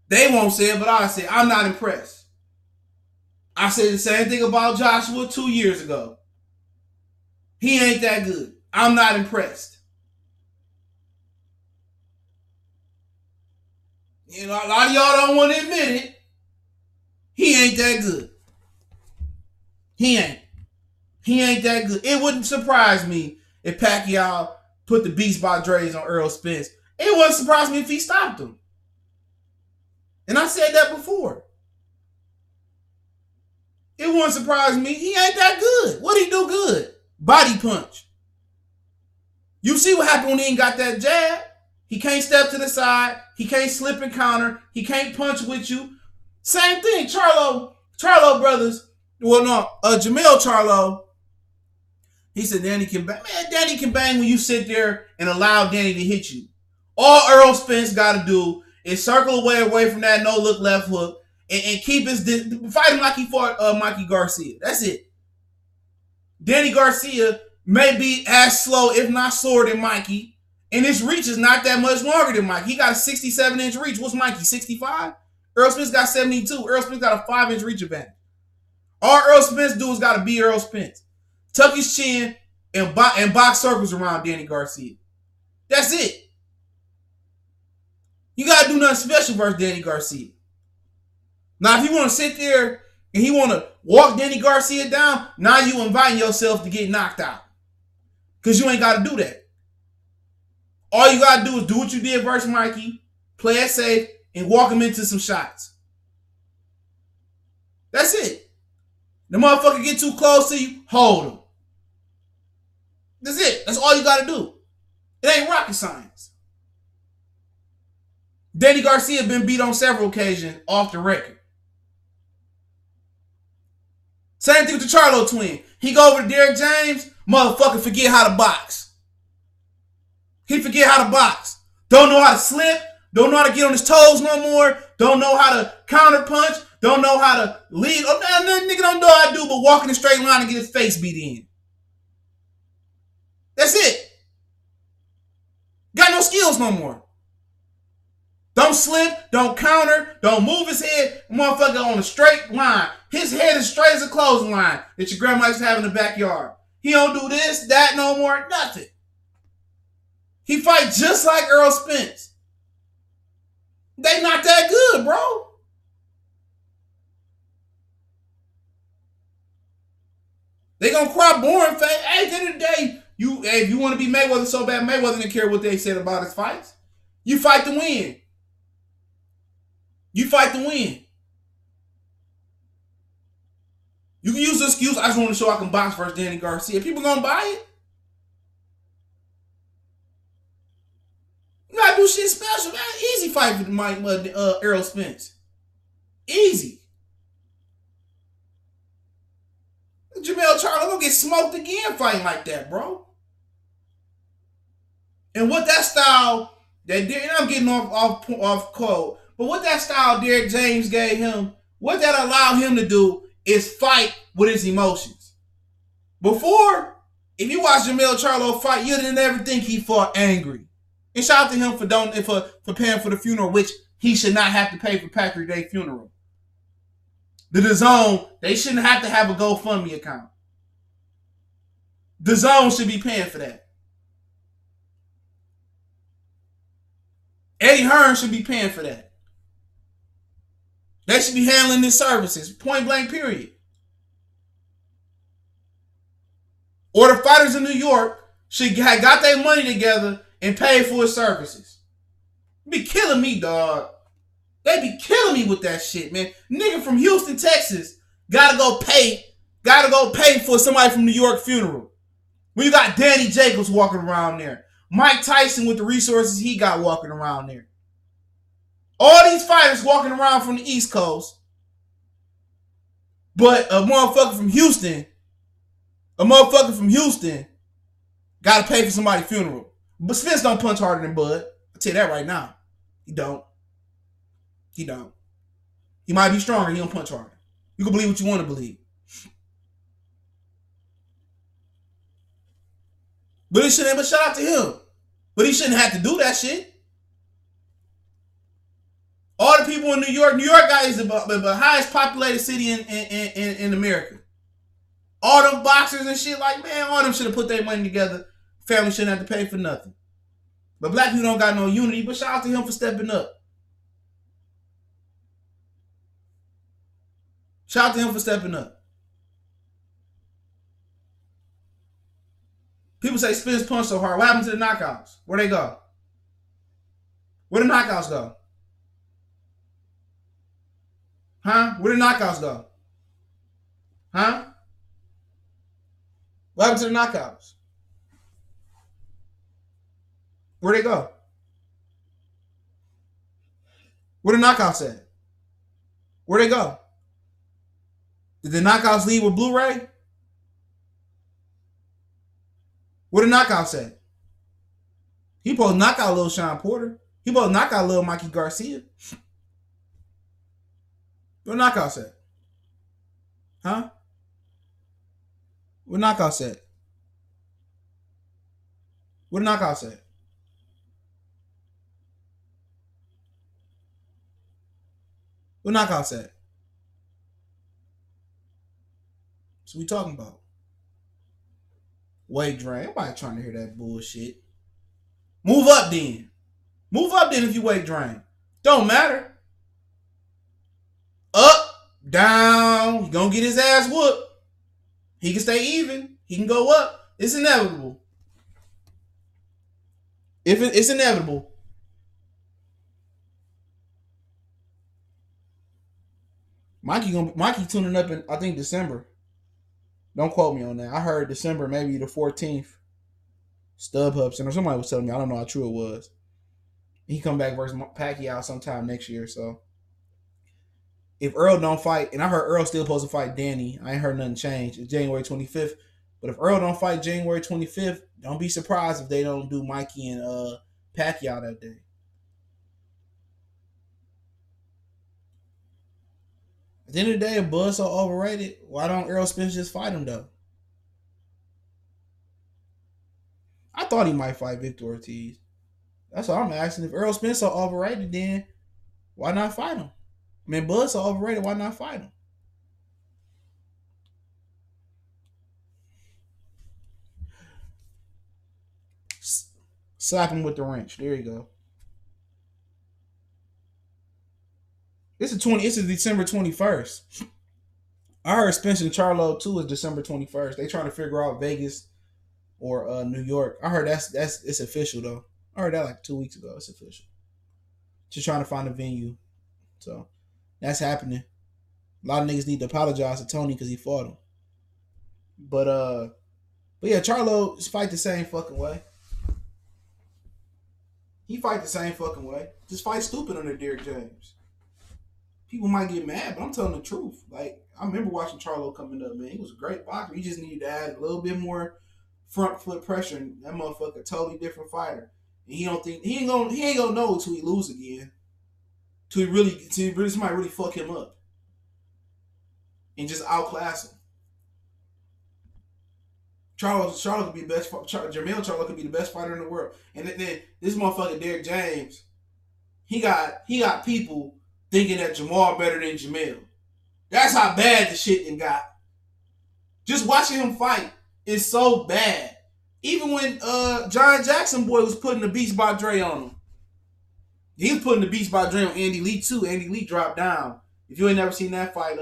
They won't say it, but I say I'm not impressed. I said the same thing about Joshua 2 years ago. He ain't that good. I'm not impressed. You know, a lot of y'all don't want to admit it. He ain't that good. He ain't. He ain't that good. It wouldn't surprise me if Pacquiao put the Beast by Dre's on Errol Spence. It wouldn't surprise me if he stopped him. And I said that before. It wouldn't surprise me. He ain't that good. What'd he do good? Body punch. You see what happened when he ain't got that jab? He can't step to the side. He can't slip and counter. He can't punch with you. Same thing. Charlo brothers. Well, no, Jamel Charlo. He said Danny can bang. Man, Danny can bang when you sit there and allow Danny to hit you. All Errol Spence got to do is circle away from that no-look left hook and keep his fight him like he fought Mikey Garcia. That's it. Danny Garcia may be as slow, if not slower than Mikey, and his reach is not that much longer than Mikey. He got a 67-inch reach. What's Mikey, 65? Errol Spence got 72. Errol Spence got a 5-inch reach advantage. All Errol Spence do is got to be Errol Spence. Tuck his chin and box circles around Danny Garcia. That's it. You got to do nothing special versus Danny Garcia. Now, if you want to sit there and he want to walk Danny Garcia down, now you inviting yourself to get knocked out. Because you ain't got to do that. All you got to do is do what you did versus Mikey, play it safe, and walk him into some shots. That's it. The motherfucker get too close to you, hold him. That's it. That's all you got to do. It ain't rocket science. Danny Garcia been beat on several occasions off the record. Same thing with the Charlo twin. He go over to Derrick James, motherfucker forget how to box. He forget how to box. Don't know how to slip. Don't know how to get on his toes no more. Don't know how to counter punch. Don't know how to lead. Oh, no, nigga don't know how to do but walk in a straight line and get his face beat in. That's it. Got no skills no more. Don't slip, don't counter, don't move his head. Motherfucker on a straight line. His head is straight as a clothesline line that your grandma used to have in the backyard. He don't do this, that no more, nothing. He fight just like Errol Spence. They not that good, bro. They gonna cry boring face. Hey, at the end of the day, if you want to be Mayweather so bad, Mayweather didn't care what they said about his fights. You fight to win. You fight to win. You can use the excuse, I just want to show I can box versus Danny Garcia. People gonna buy it. You gotta do shit special, man. Easy fight for Errol Spence. Easy. Jermell Charlo gonna get smoked again fighting like that, bro. And what that style that and I'm getting off quote, but what that style Derek James gave him, what that allowed him to do is fight with his emotions. Before, if you watch Jermell Charlo fight, you didn't ever think he fought angry. And shout out to him for paying for the funeral, which he should not have to pay for Patrick Day's funeral. The DAZN, they shouldn't have to have a GoFundMe account. DAZN should be paying for that. Eddie Hearn should be paying for that. They should be handling his services, point blank, period. Or the fighters in New York should have got their money together and paid for his services. Be killing me, dog. They be killing me with that shit, man. Nigga from Houston, Texas, gotta go pay for somebody from New York funeral. When you got Danny Jacobs walking around there. Mike Tyson with the resources he got walking around there. All these fighters walking around from the East Coast. But a motherfucker from Houston gotta pay for somebody's funeral. But Spence don't punch harder than Bud. I'll tell you that right now. He don't. He might be stronger. He don't punch harder. You can believe what you want to believe. But shout out to him. But he shouldn't have to do that shit. All the people in New York is the highest populated city in America. All them boxers and shit, like, man, all them should have put their money together. Family shouldn't have to pay for nothing. But black people don't got no unity, but shout out to him for stepping up. Shout out to him for stepping up. People say Spence punched so hard. What happened to the knockouts? Where'd they go? Where'd the knockouts go? Huh? Where'd the knockouts go? Huh? What happened to the knockouts? Where'd they go? Where the knockouts at? Where'd they go? Did the knockouts leave with Blu-ray? Where the knockouts at? He supposed to knock out little Sean Porter. He supposed to knock out little Mikey Garcia. Where the knockouts at? Huh? Where the knockouts at? Where the knockouts at? Where the knockouts at? That's what we talking about. Weight drain. Nobody trying to hear that bullshit. Move up then. Move up then if you weight drain. Don't matter. Up, down. He gonna get his ass whooped. He can stay even. He can go up. It's inevitable. It's inevitable. Mikey tuning up in, I think, December. Don't quote me on that. I heard December, maybe the 14th. StubHub Center. Somebody was telling me. I don't know how true it was. He come back versus Pacquiao sometime next year. So if Errol don't fight, and I heard Errol still supposed to fight Danny. I ain't heard nothing change. It's January 25th. But if Errol don't fight January 25th, don't be surprised if they don't do Mikey and Pacquiao that day. At the end of the day, if Bud's so overrated, why don't Errol Spence just fight him, though? I thought he might fight Victor Ortiz. That's all I'm asking. If Errol Spence so overrated, then Why not fight him? I mean, Bud's so overrated. Why not fight him? Slap him with the wrench. There you go. It's a December 21st. I heard Spence and Charlo too is December 21st. They trying to figure out Vegas or New York. I heard that's it's official though. I heard that like 2 weeks ago. It's official. Just trying to find a venue. So that's happening. A lot of niggas need to apologize to Tony because he fought him. But but yeah, Charlo fight the same fucking way. He fight the same fucking way. Just fight stupid under Derrick James. People might get mad, but I'm telling the truth. Like, I remember watching Charlo coming up, man. He was a great boxer. He just needed to add a little bit more front foot pressure. And that motherfucker, a totally different fighter. And he don't think he ain't gonna know until he lose again. Till somebody really fuck him up and just outclass him. Charlo could be the best. Jermell Charlo could be the best fighter in the world. And then this motherfucker Derrick James, he got people thinking that Jamal better than Jamel. That's how bad the shit then got. Just watching him fight is so bad. Even when John Jackson boy was putting the Beast by Dre on him. He was putting the Beast by Dre on Andy Lee too. Andy Lee dropped down. If you ain't never seen that fight,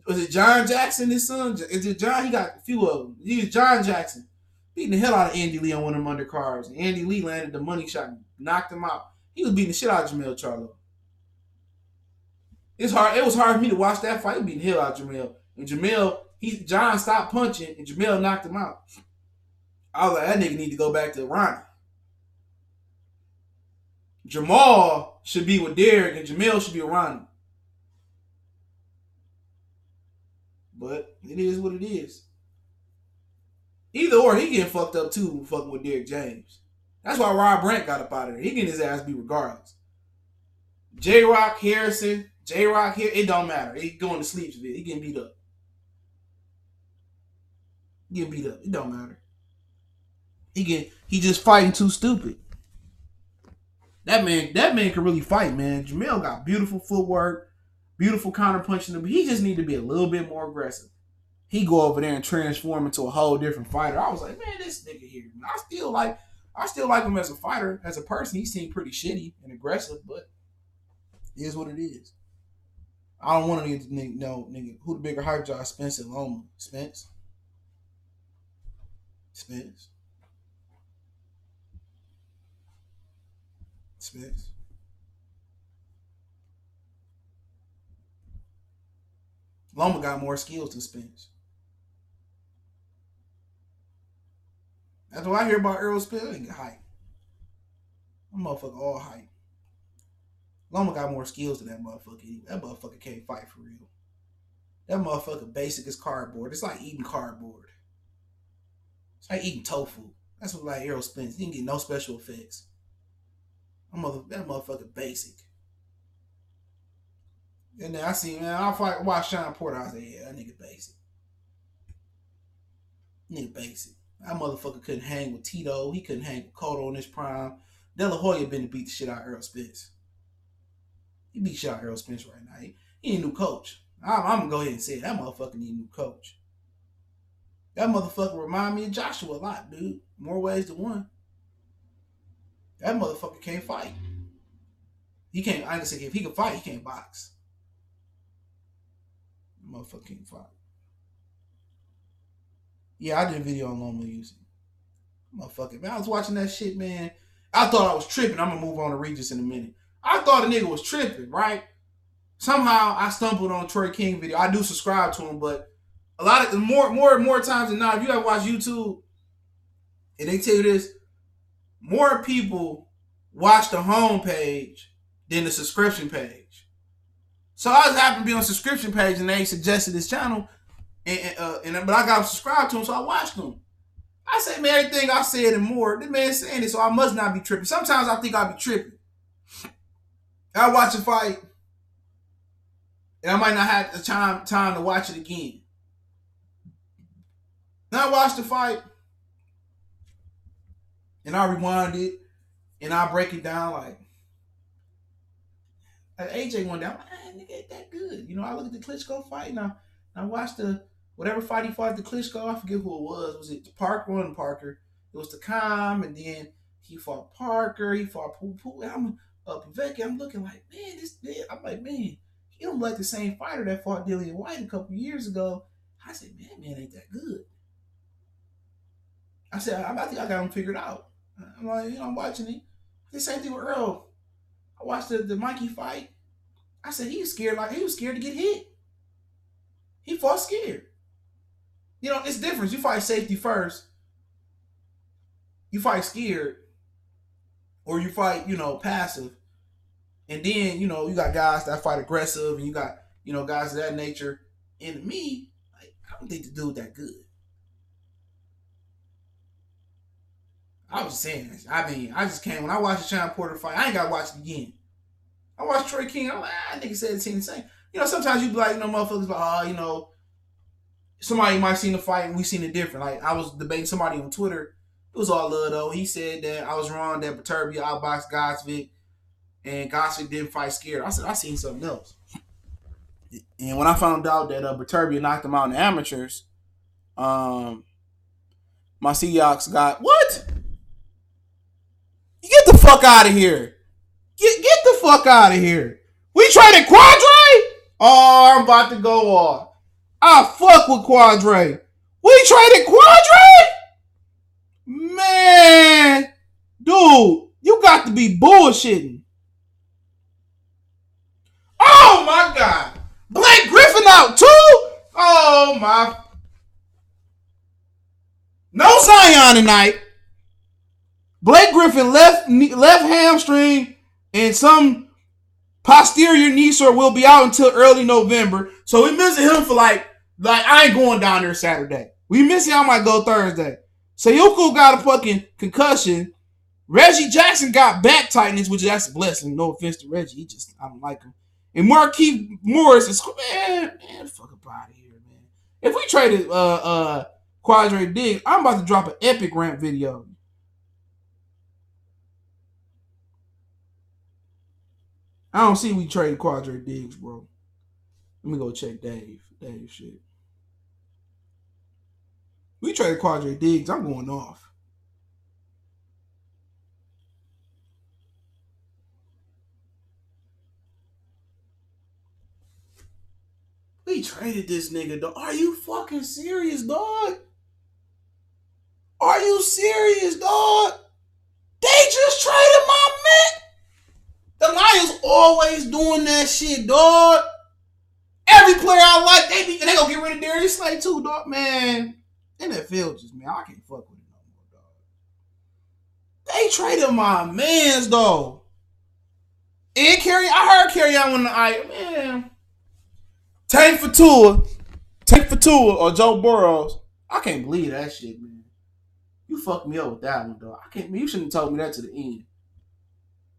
was it John Jackson, his son? Is it John? He got a few of them. He was John Jackson. Beating the hell out of Andy Lee on one of them undercards. And Andy Lee landed the money shot and knocked him out. He was beating the shit out of Jamel Charlo. It was hard for me to watch that fight. He was beating the hell out of Jamel. And John stopped punching and Jamel knocked him out. I was like, that nigga need to go back to Ronnie. Jamal should be with Derrick and Jamel should be with Ronnie. But it is what it is. Either or, he getting fucked up too, fucking with Derrick James. That's why Rob Brandt got up out of there. He getting his ass beat regardless. J-Rock, Harrison, J-Rock here, it don't matter. He going to sleep. He getting beat up. It don't matter. He just fighting too stupid. That man can really fight, man. Jamel got beautiful footwork, beautiful counter punching him. He just need to be a little bit more aggressive. He go over there and transform into a whole different fighter. I was like, man, this nigga here. I still like him as a fighter. As a person, he seemed pretty shitty and aggressive, but it is what it is. I don't want to know, nigga, who the bigger hype job, Spence and Loma? Spence. Loma got more skills than Spence. That's what I hear about Errol Spence. I ain't get hype. That motherfucker all hype. Loma got more skills than that motherfucker. That motherfucker can't fight for real. That motherfucker basic as cardboard. It's like eating cardboard. It's like eating tofu. That's what like Errol Spence. He didn't get no special effects. That motherfucker basic. And then I see, man, watch Sean Porter. I say, yeah, that nigga basic. That motherfucker couldn't hang with Tito. He couldn't hang with Cotto in his prime. De La Hoya been to beat the shit out of Errol Spence. He beat shit out of Errol Spence right now. He need a new coach. I'm going to go ahead and say it. That motherfucker need a new coach. That motherfucker remind me of Joshua a lot, dude. More ways than one. That motherfucker can't fight. He can't, I can say if he can fight, he can't box. That motherfucker can't fight. Yeah, I did a video on Loma Usyk. Motherfucker, man, I was watching that shit, man. I thought I was tripping. I'm going to move on to Regis in a minute. I thought a nigga was tripping, right? Somehow I stumbled on Troy King video. I do subscribe to him, but a lot of more times than not, if you ever watch YouTube and they tell you this, more people watch the homepage than the subscription page. So I just happened to be on the subscription page and they suggested this channel, but I got subscribed to him, so I watched him. I say, man, everything I said and more, this man saying it, so I must not be tripping. Sometimes I think I be tripping. I watch a fight, and I might not have the time to watch it again. Then I watch the fight, and I rewind it, and I break it down like, AJ one day. I'm like, nigga ain't that good. You know, I look at the Klitschko fight now. I watched the whatever fight he fought the Klitschko. I forget who it was. Was it Parker? One Parker. It was the Calm, and then he fought Parker. He fought Poo Poo. I'm Vecchi. I'm looking like, man, this. I'm like, man, he don't like the same fighter that fought Dillian White a couple years ago. I said, man, ain't that good. I said, I think I got him figured out. I'm like, you know, I'm watching it. The same thing with Errol. I watched the Mikey fight. I said he was scared to get hit. He fought scared. You know, it's different. You fight safety first. You fight scared. Or you fight, you know, passive. And then, you know, you got guys that fight aggressive and you got, you know, guys of that nature. And to me, like, I don't think the dude that good. I was saying this. I mean, I just when I watched the Sean Porter fight, I ain't got to watch it again. I watched Troy King. I'm like, I think he said the same. You know, sometimes you be like, you know, motherfuckers like, oh, you know, somebody might seen the fight and we seen it different. Like, I was debating somebody on Twitter. It was all love, though. He said that I was wrong, that Beterbiev outboxed Gosvick, and Gosvick didn't fight scared. I said, I seen something else. And when I found out that Beterbiev knocked him out in the amateurs, my Seahawks got, what? Get the fuck out of here. Get the fuck out of here. We traded Quadre? Oh, I'm about to go off. I fuck with Quadre. We traded Quadre? Man. Dude, you got to be bullshitting. Oh, my God. Blake Griffin out, too? Oh, my. No Zion tonight. Blake Griffin left hamstring and some posterior knee sore will be out until early November. So we missing him for like I ain't going down there Saturday. We missing him, I might go Thursday. Sayuko got a fucking concussion. Reggie Jackson got back tightness, which that's a blessing. No offense to Reggie. I don't like him. And Marquise Morris is, man, fuck up out of here, man. If we traded Quadre Diggs, I'm about to drop an epic rant video. I don't see we traded Quadre Diggs, bro. Let me go check Dave shit. We traded Quadre Diggs. I'm going off. We traded this nigga, dog. Are you fucking serious, dog? Are you serious, dog? They just traded my man. The Lions always doing that shit, dog. Every player I like, they gonna get rid of Darius Slay too, dog. Man, NFL just, man, I can't fuck with it no more, dog. They traded my mans, though. And I heard Carry on the man. Tank for Tua or Joe Burrows. I can't believe that shit, man. You fucked me up with that one, dog. You shouldn't have told me that to the end.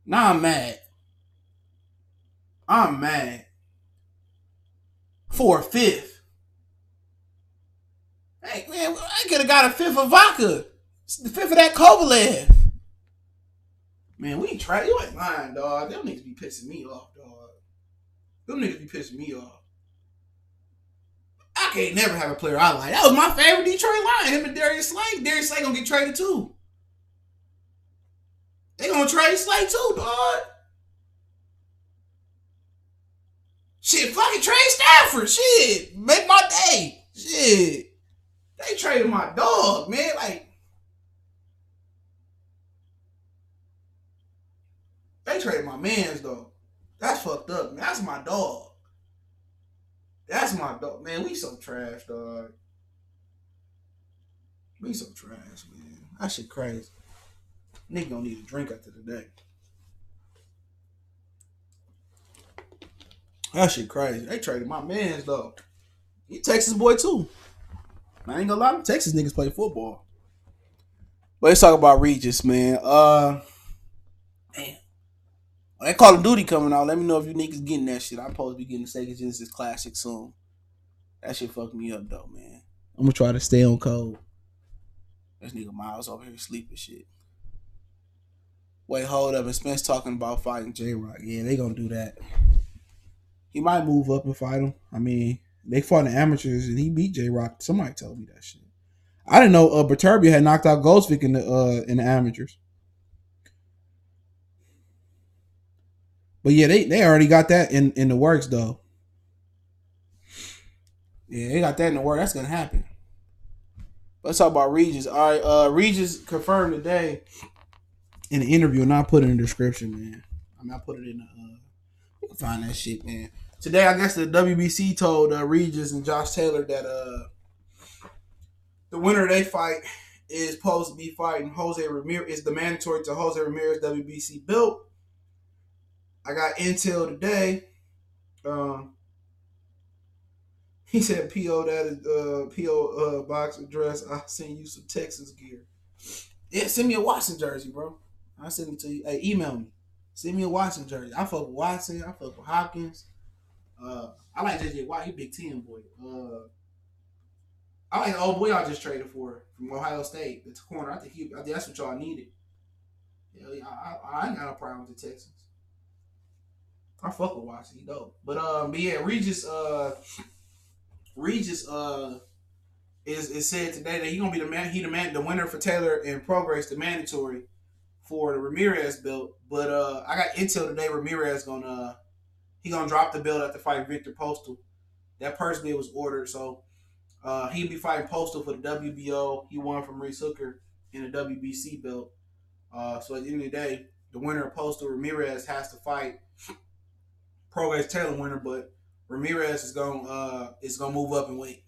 Now I'm mad. For a fifth. Hey, man, I could have got a fifth of vodka. The fifth of that Kovalev. Man, we ain't tried. You ain't lying, dog. Them niggas be pissing me off, dog. Them niggas be pissing me off. I can't never have a player I like. That was my favorite Detroit Lion. Him and Darius Slay. Darius Slay gonna get traded too. They gonna trade Slay too, dog. Shit, fucking trade Stafford. Shit, make my day. Shit, they traded my dog, man. Like, they traded my mans though. That's fucked up, man. That's my dog. Man, we so trash, dog. We so trash, man. That shit crazy. Nigga gonna need a drink after the day. That shit crazy. They traded my mans, though. He Texas boy, too. I ain't gonna lie, Texas niggas play football. But let's talk about Regis, man. Man. When that Call of Duty coming out, let me know if you niggas getting that shit. I'm supposed to be getting the Sega Genesis Classic soon. That shit fucked me up, though, man. I'm gonna try to stay on code. This nigga Miles over here sleeping shit. Wait, hold up. And Spence talking about fighting J-Rock. Yeah, they gonna do that. He might move up and fight him. I mean, they fought in the amateurs and he beat J-Rock. Somebody told me that shit. I didn't know Berturbia had knocked out Goldsvik in the amateurs. But yeah, they already got that in the works though. Yeah, they got that in the works. That's gonna happen. Let's talk about Regis. All right, Regis confirmed today in the interview, and I put it in the description, man. I mean, I put it in the. You can find that shit, man. Today, I guess the WBC told Regis and Josh Taylor that the winner of they fight is supposed to be fighting Jose Ramirez. Is the mandatory to Jose Ramirez WBC belt. I got intel today. He said, "P.O. that is P.O. box address. I'll send you some Texas gear. Yeah, send me a Watson jersey, bro. I'll send it to you. Hey, email me. Send me a Watson jersey. I fuck with Watson. I fuck with Hopkins. I like JJ Watt. He Big Ten boy. I like the old boy I just traded for from Ohio State. The corner. I think that's what y'all needed. Yeah, I ain't got no problem with the Texans. I fuck with Watson. He dope. But yeah, Regis is said today that he gonna be the winner for Taylor and Prograis, the mandatory for the Ramirez belt. But I got intel today. Ramirez gonna drop the belt after fighting Victor Postal. That purse bid was ordered, so he'll be fighting Postal for the WBO. He won from Reese Hooker in the WBC belt. So at the end of the day, the winner of Postal, Ramirez, has to fight Prograis Taylor winner, but Ramirez is gonna move up in weight.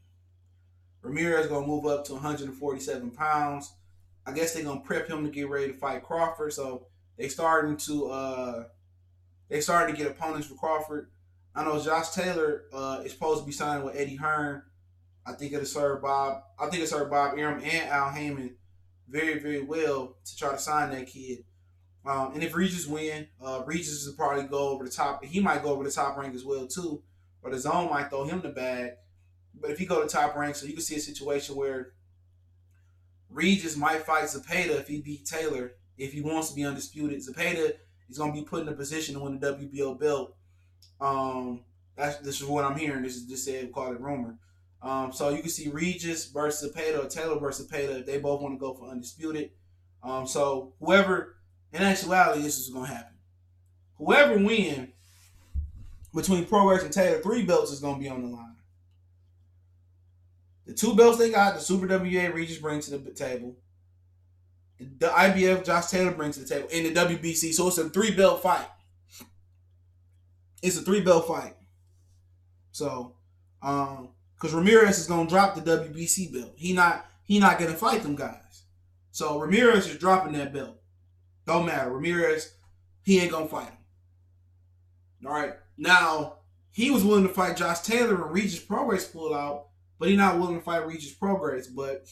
Ramirez is gonna move up to 147 pounds. I guess they're gonna prep him to get ready to fight Crawford. So they starting to get opponents for Crawford. I know Josh Taylor is supposed to be signing with Eddie Hearn. I think it'll serve Bob Arum and Al Heyman very, very well to try to sign that kid. And if Regis win, Regis will probably go over the top. He might go over the top rank as well too, or the zone might throw him the bag. But if he go to top rank, so you can see a situation where Regis might fight Zepeda if he beat Taylor. If he wants to be undisputed, Zepeda is going to be put in a position to win the WBO belt. This is what I'm hearing. This is just said, call it rumor. So you can see Regis versus Zepeda or Taylor versus Zepeda if they both want to go for undisputed. So whoever, in actuality, this is going to happen. Whoever wins between Prograis and Taylor, 3 belts is going to be on the line. The 2 belts they got, the Super WA Regis brings to the table. The IBF Josh Taylor brings to the table. And the WBC. So it's a 3-belt fight. It's a 3-belt fight. So, because Ramirez is going to drop the WBC belt. He not going to fight them guys. So Ramirez is dropping that belt. Don't matter. Ramirez, he ain't going to fight him. All right. Now, he was willing to fight Josh Taylor and Regis Prograis pulled out, but he's not willing to fight Regis Prograis. But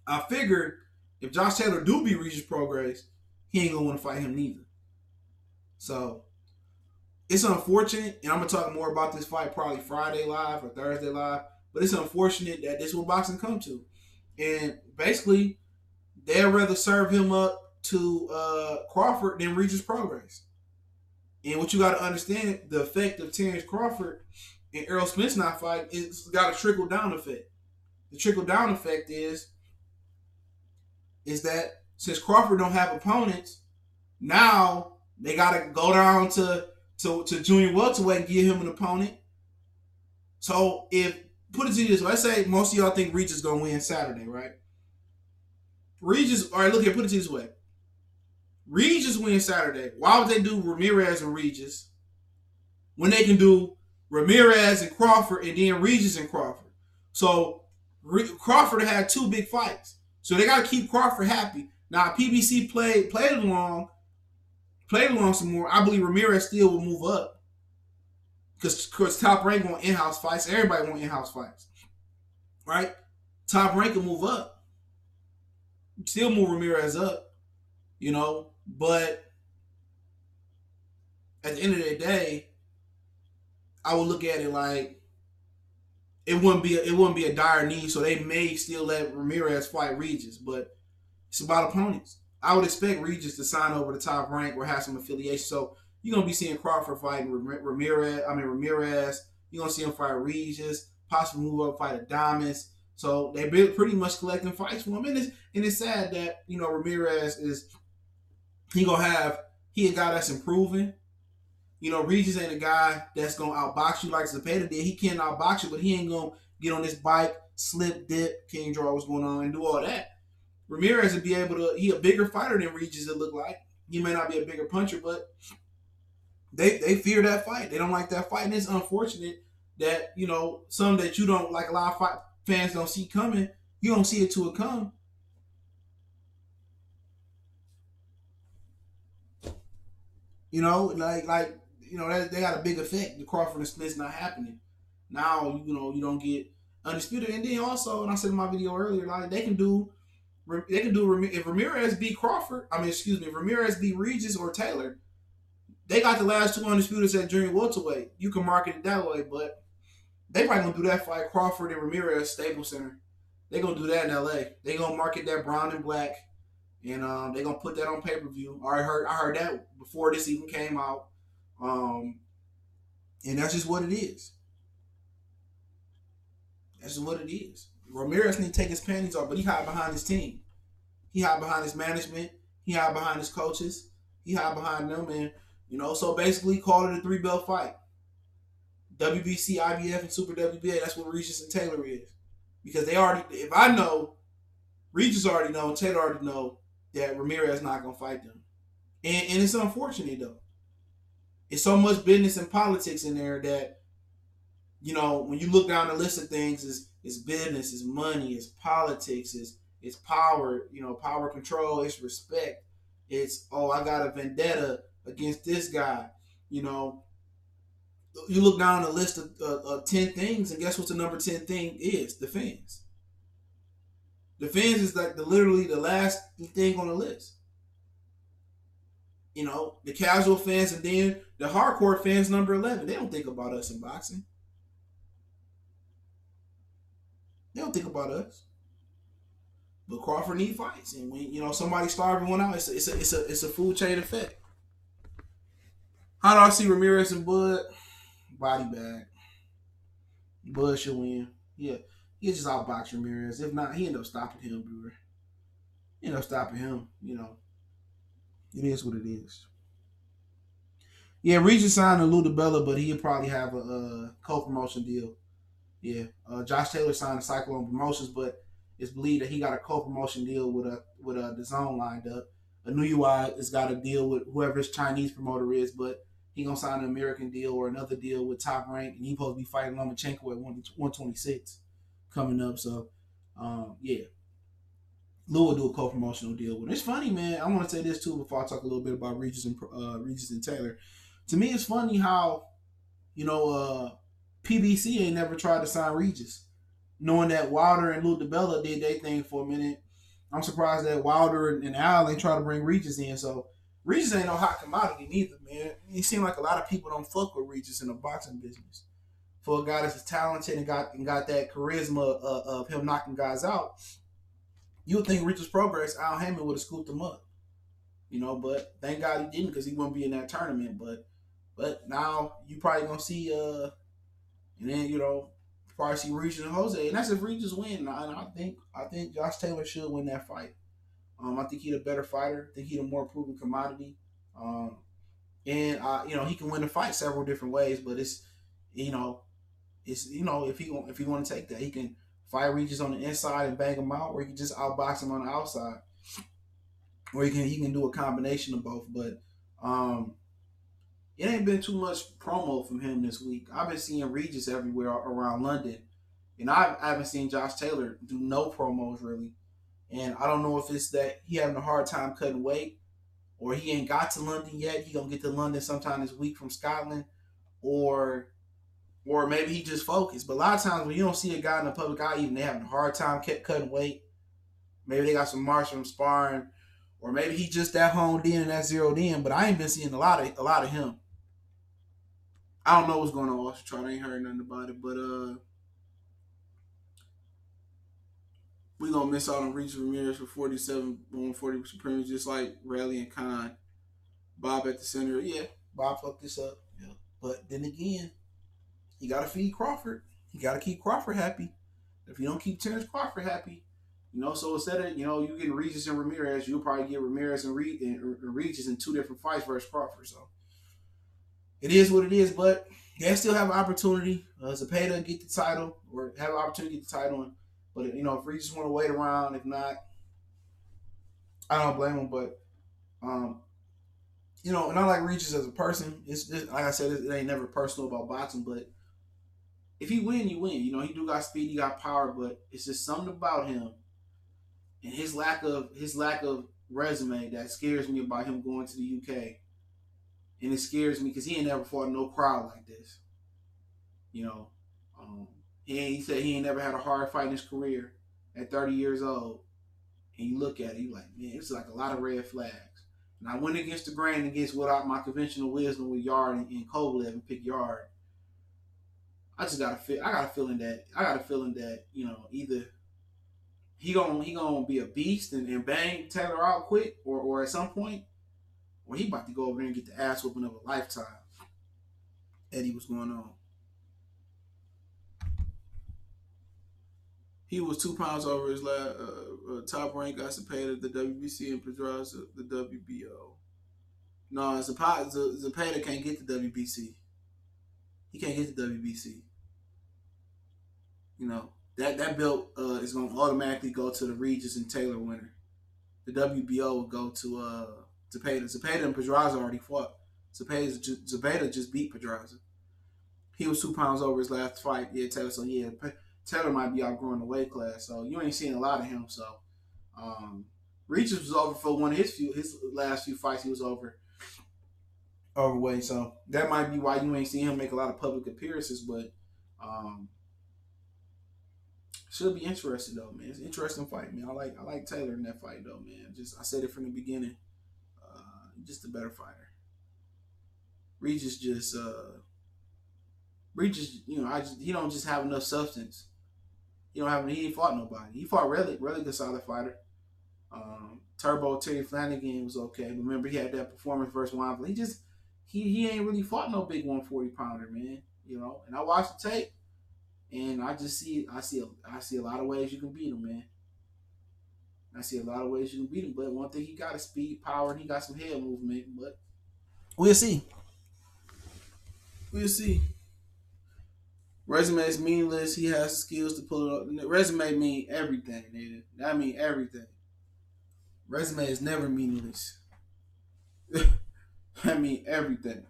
I figured if Josh Taylor do beat Regis Prograis, he ain't going to want to fight him neither. So, it's unfortunate, and I'm going to talk more about this fight probably Friday live or Thursday live, but it's unfortunate that this is what boxing come to. And basically, they'd rather serve him up to Crawford than Regis Prograis. And what you got to understand, the effect of Terrence Crawford and Errol Spence not fighting, it's got a trickle-down effect. The trickle-down effect is that since Crawford don't have opponents, now they got to go down to junior welterweight and give him an opponent. So put it to you this way, let's say most of y'all think Regis is going to win Saturday, right? Regis, all right, look here, put it to you this way. Regis wins Saturday. Why would they do Ramirez and Regis when they can do Ramirez and Crawford and then Regis and Crawford? So Crawford had 2 big fights. So they got to keep Crawford happy. Now, PBC played along some more. I believe Ramirez still will move up because Top Rank want in-house fights. Everybody want in-house fights, right? Top Rank will move up. Still move Ramirez up, you know. But at the end of the day, I would look at it like it wouldn't be a dire need. So they may still let Ramirez fight Regis, but it's about opponents. I would expect Regis to sign over the Top Rank or have some affiliation. So you're gonna be seeing Crawford fighting Ramirez. You're gonna see him fight Regis, possibly move up fight Adames. So they've been pretty much collecting fights for him, and it's sad that Ramirez is he a guy that's improving. Regis ain't a guy that's gonna outbox you like Zepeda did. He can outbox you, but he ain't gonna get on this bike, slip, dip, king draw what's going on, and do all that. Ramirez would be able to. He a bigger fighter than Regis. It look like he may not be a bigger puncher, but they fear that fight. They don't like that fight, and it's unfortunate that some that you don't like. A lot of fans don't see coming. You don't see it till it come. They got a big effect. The Crawford and Spence not happening. Now you don't get undisputed, and then also, and I said in my video earlier, like they can do if Ramirez beat Crawford. If Ramirez beat Regis or Taylor, they got the last two undisputeds at junior welterweight. You can market it that way, but they probably gonna do that fight Crawford and Ramirez Staples Center. They gonna do that in LA. They gonna market that brown and black, and they gonna put that on pay-per-view. I heard that before this even came out, and that's just what it is. That's just what it is. Ramirez need to take his panties off, but he hide behind his team. He hide behind his management. He hide behind his coaches. He hide behind them, and so basically call it a 3-belt fight. WBC, IBF, and Super WBA. That's what Regis and Taylor is, because they already. If I know, Regis already know, and Taylor already know that Ramirez not gonna fight them, and it's unfortunate though. It's so much business and politics in there that when you look down the list of things, it's business, it's money, it's politics, it's power, power control, it's respect, it's I got a vendetta against this guy. You look down the list of 10 things, and guess what the number 10 thing is? The fans. The fans is like literally the last thing on the list. The casual fans, and then the hardcore fans, number 11. They don't think about us in boxing. They don't think about us. But Crawford need fights, and when somebody starving one out, it's a food chain effect. How do I see Ramirez and Bud? Body bag. Bud should win. Yeah, he just outbox Ramirez. If not, he end up stopping him, bro. He end up stopping him. It is what it is. Yeah, Regis signed a Lou DiBella, but he'll probably have a co-promotion deal. Yeah, Josh Taylor signed a Cyclone Promotions, but it's believed that he got a co-promotion deal with a DAZN lined up. A New UI has got a deal with whoever his Chinese promoter is, but he gonna sign an American deal or another deal with Top Rank, and he supposed to be fighting Lomachenko at 126 coming up. So, yeah, Lou will do a co-promotional deal with him. It's funny, man. I want to say this too before I talk a little bit about Regis and Taylor. To me, it's funny how PBC ain't never tried to sign Regis, knowing that Wilder and Lou DiBella did their thing for a minute. I'm surprised that Wilder and Al ain't try to bring Regis in. So Regis ain't no hot commodity neither, man. It seems like a lot of people don't fuck with Regis in the boxing business. For a guy that's talented and got that charisma of him knocking guys out, you would think Regis Prograis, Al Haymon would have scooped him up, But thank God he didn't, because he wouldn't be in that tournament. But now you probably gonna see, and then probably see Regis and José, and that's if Regis win. And I think Josh Taylor should win that fight. I think he's a better fighter. I think he's a more proven commodity. And he can win the fight several different ways. But it's if he want to take that, he can fight Regis on the inside and bang him out, or he can just outbox him on the outside, or he can do a combination of both. But it ain't been too much promo from him this week. I've been seeing Regis everywhere around London, and I haven't seen Josh Taylor do no promos really. And I don't know if it's that he having a hard time cutting weight, or he ain't got to London yet. He gonna get to London sometime this week from Scotland, or maybe he just focused. But a lot of times when you don't see a guy in the public eye, even they having a hard time cutting weight. Maybe they got some marks from sparring, or maybe he just that honed in and that zeroed in. But I ain't been seeing a lot of him. I don't know what's going on, Ultra. I ain't heard nothing about it, but We gonna miss out on Regis Ramirez for 47 on 40 Supreme, just like Raleigh and Khan. Bob at the center. Yeah, Bob fucked this up. Yeah. But then again, you gotta feed Crawford. You gotta keep Crawford happy. If you don't keep Terrence Crawford happy, so instead of you getting Regis and Ramirez, you'll probably get Ramirez and, Regis in two different fights versus Crawford. So it is what it is, but they still have an opportunity. Zepeda get the title or have an opportunity to get the title. But if Regis want to wait around, if not, I don't blame him. But and I like Regis as a person. It's just, like I said, it ain't never personal about boxing. But if he win, you win. He do got speed, he got power, but it's just something about him and his lack of resume that scares me about him going to the UK. And it scares me because he ain't never fought no crowd like this. He said he ain't never had a hard fight in his career at 30 years old. And you look at it, you like, man, it's like a lot of red flags. And I went against the grain against without my conventional wisdom with Yard and Kovalev and pick Yard. I got a feeling that either he gonna be a beast and bang Taylor out quick or at some point, or he about to go over there and get the ass whooping of a lifetime. Eddie, what's going on? He was 2 pounds over his top rank. Got Zepeda, the WBC, and Pedraza, the WBO. No, Zepeda can't get the WBC. He can't get the WBC. That belt is going to automatically go to the Regis and Taylor winner. The WBO will go to Zepeda. Zepeda and Pedraza already fought. Zepeda just beat Pedraza. He was 2 pounds over his last fight. Yeah, Taylor. So yeah, Taylor might be outgrowing the weight class. So you ain't seeing a lot of him. So Regis was over for one of his last few fights. He was overweight. So that might be why you ain't seen him make a lot of public appearances. But should be interesting though, man. It's an interesting fight, man. I like Taylor in that fight though, man. I said it from the beginning. Just a better fighter. Regis just he don't just have enough substance. He ain't fought nobody. He fought really good solid fighter. Turbo Terry Flanagan was okay. But remember he had that performance versus Wont. He ain't really fought no big 140 pounder, man. And I watched the tape. And I see a lot of ways you can beat him, man. I see a lot of ways you can beat him. But one thing, he got a speed, power, and he got some head movement. But we'll see. We'll see. Resume is meaningless. He has the skills to pull it up. Resume mean everything, nigga. That mean everything. Resume is never meaningless. That mean everything.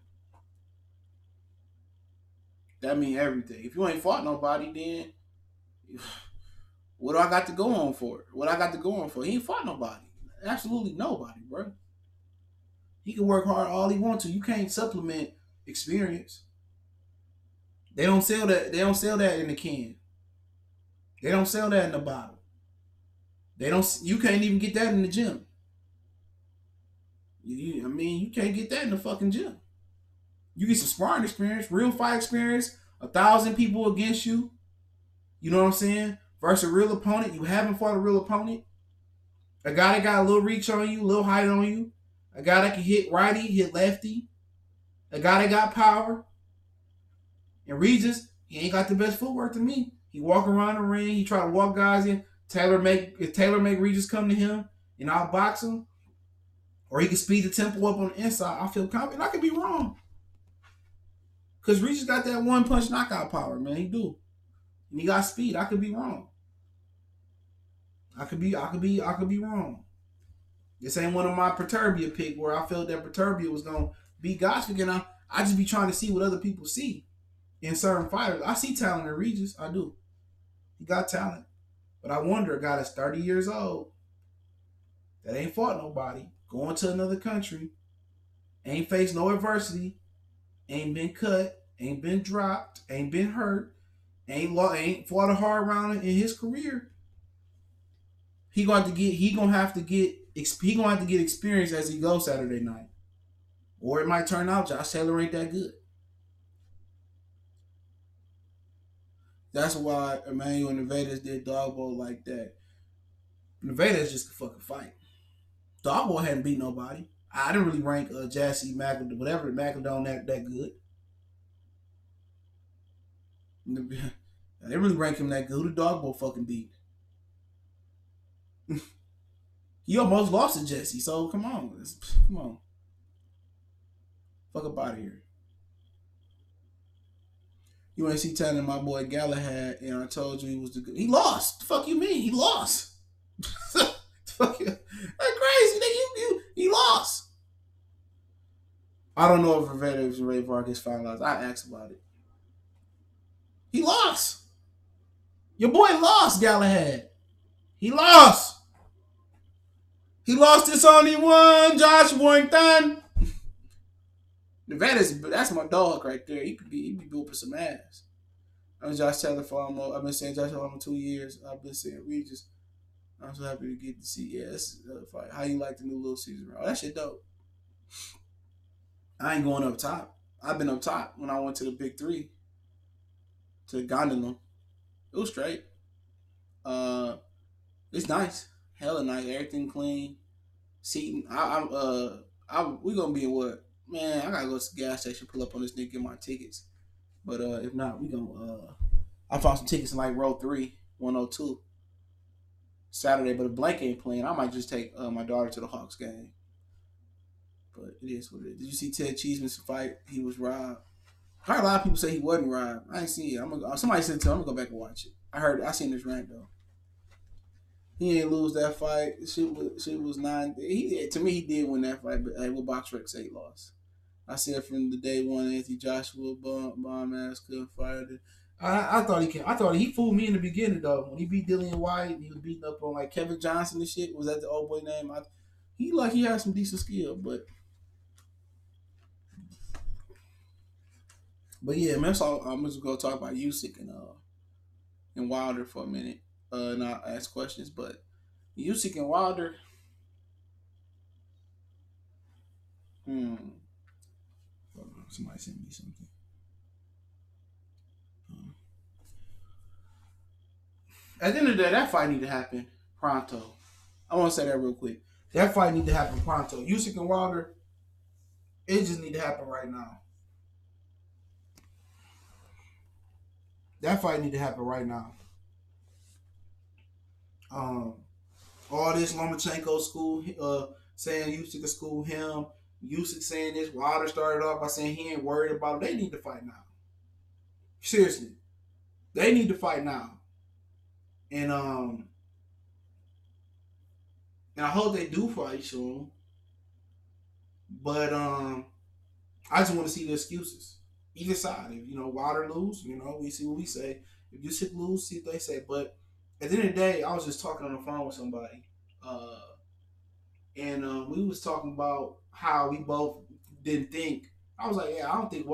That mean everything. If you ain't fought nobody, then what do I got to go on for? He ain't fought nobody. Absolutely nobody, bro. He can work hard all he wants to. You can't supplement experience. They don't sell that. They don't sell that in the can. They don't sell that in the bottle. You can't even get that in the gym. You can't get that in the fucking gym. You get some sparring experience, real fight experience, 1,000 people against you. You know what I'm saying? Versus a real opponent. You haven't fought a real opponent. A guy that got a little reach on you, a little height on you. A guy that can hit righty, hit lefty. A guy that got power. And Regis, he ain't got the best footwork to me. He walk around the ring. He try to walk guys in. If Taylor make Regis come to him and I'll box him, or he can speed the tempo up on the inside, I feel confident. I could be wrong. Because Regis got that one punch knockout power, man. He do. And he got speed. I could be wrong. I could be wrong. This ain't one of my Perturbia pick where I felt that Perturbia was gonna beat Gosvick, and I just be trying to see what other people see in certain fighters. I see talent in Regis. I do. He got talent. But I wonder, a guy that's 30 years old, that ain't fought nobody, going to another country, ain't faced no adversity, ain't been cut, ain't been dropped, ain't been hurt, ain't fought a hard round in his career. He gonna have to get experience as he goes Saturday night, or it might turn out Josh Taylor ain't that good. That's why Emmanuel and Invaders did dog bowl like that. Nevada's just a fucking fight. Dogboy hadn't beat nobody. I didn't really rank Jassy Macadon, whatever Macadon that good. I didn't really rank him that good. Who the Dogboy fucking beat? He almost lost to Jesse, so come on. Come on. Fuck up out of here. You ain't see telling my boy Galahad, and I told you he was the good. He lost. The fuck you mean? He lost. Fuck you. That's crazy. He lost. I don't know if Rivera and Ray Vargas finalized. I asked about it. He lost. Your boy lost, Galahad. He lost. He lost this only one, Josh Warrington. Nevada's, that's my dog right there. He be whooping some ass. I'm Josh Taylor for almost. I've been saying Josh Taylor for 2 years. I've been saying Regis. I'm so happy to get to see. Yeah, this fight. How you like the new little season? Oh, that shit dope. I ain't going up top. I've been up top when I went to the Big Three. To Gondola. It was straight. It's nice. Hella nice. Everything clean. Seating. We gonna be in what? Man, I gotta go to the gas station, pull up on this nigga, get my tickets. But if not, we gonna I found some tickets in like row 3, 102. Saturday, but if Blank ain't playing, I might just take my daughter to the Hawks game. But it is what it is. Did you see Ted Cheeseman's fight? He was robbed. I heard a lot of people say he wasn't robbed. I ain't see it. Somebody said to him, I'm gonna go back and watch it. I seen this rant though. He ain't lose that fight. Shit was 9. To me, he did win that fight, but with BoxRec say he lost. I said from the day one, Anthony Joshua bomb ass couldn't fire it. I thought he can. I thought he fooled me in the beginning though. When he beat Dillian White, and he was beating up on like Kevin Johnson and shit. Was that the old boy name? He had some decent skill, but yeah, man. So I'm just gonna talk about Usyk and Wilder for a minute, and I'll ask questions. But Usyk and Wilder, somebody sent me something. At the end of the day, that fight need to happen pronto. I want to say that real quick. That fight need to happen pronto. Usyk and Wilder, it just need to happen right now. That fight need to happen right now. All this Lomachenko school, saying Usyk could school him. Usyk saying this. Wilder started off by saying he ain't worried about it. They need to fight now. Seriously, they need to fight now. And I hope they do fight soon. But I just want to see the excuses. Either side. If Wilder lose, we see what we say. If Usyk lose, see what they say. But at the end of the day, I was just talking on the phone with somebody. And we was talking about how we both didn't think. I was like, yeah, I don't think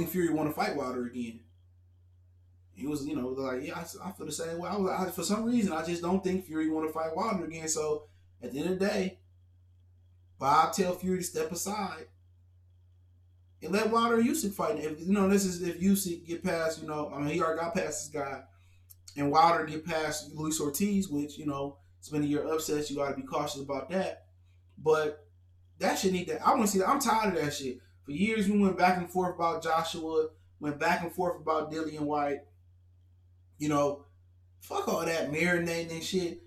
Fury want to fight Wilder again. He was, like, yeah, I feel the same way. For some reason, I just don't think Fury want to fight Wilder again. So at the end of the day, Bob tell Fury to step aside and let Wilder and Usyk fight. If this is if Usyk get past, he already got past this guy, and Wilder get past Luis Ortiz, which it's been a year upsets. You got to be cautious about that. But that shit need that. I want to see that. I'm tired of that shit. For years, we went back and forth about Joshua, went back and forth about Dillian White. Fuck all that marinating and shit.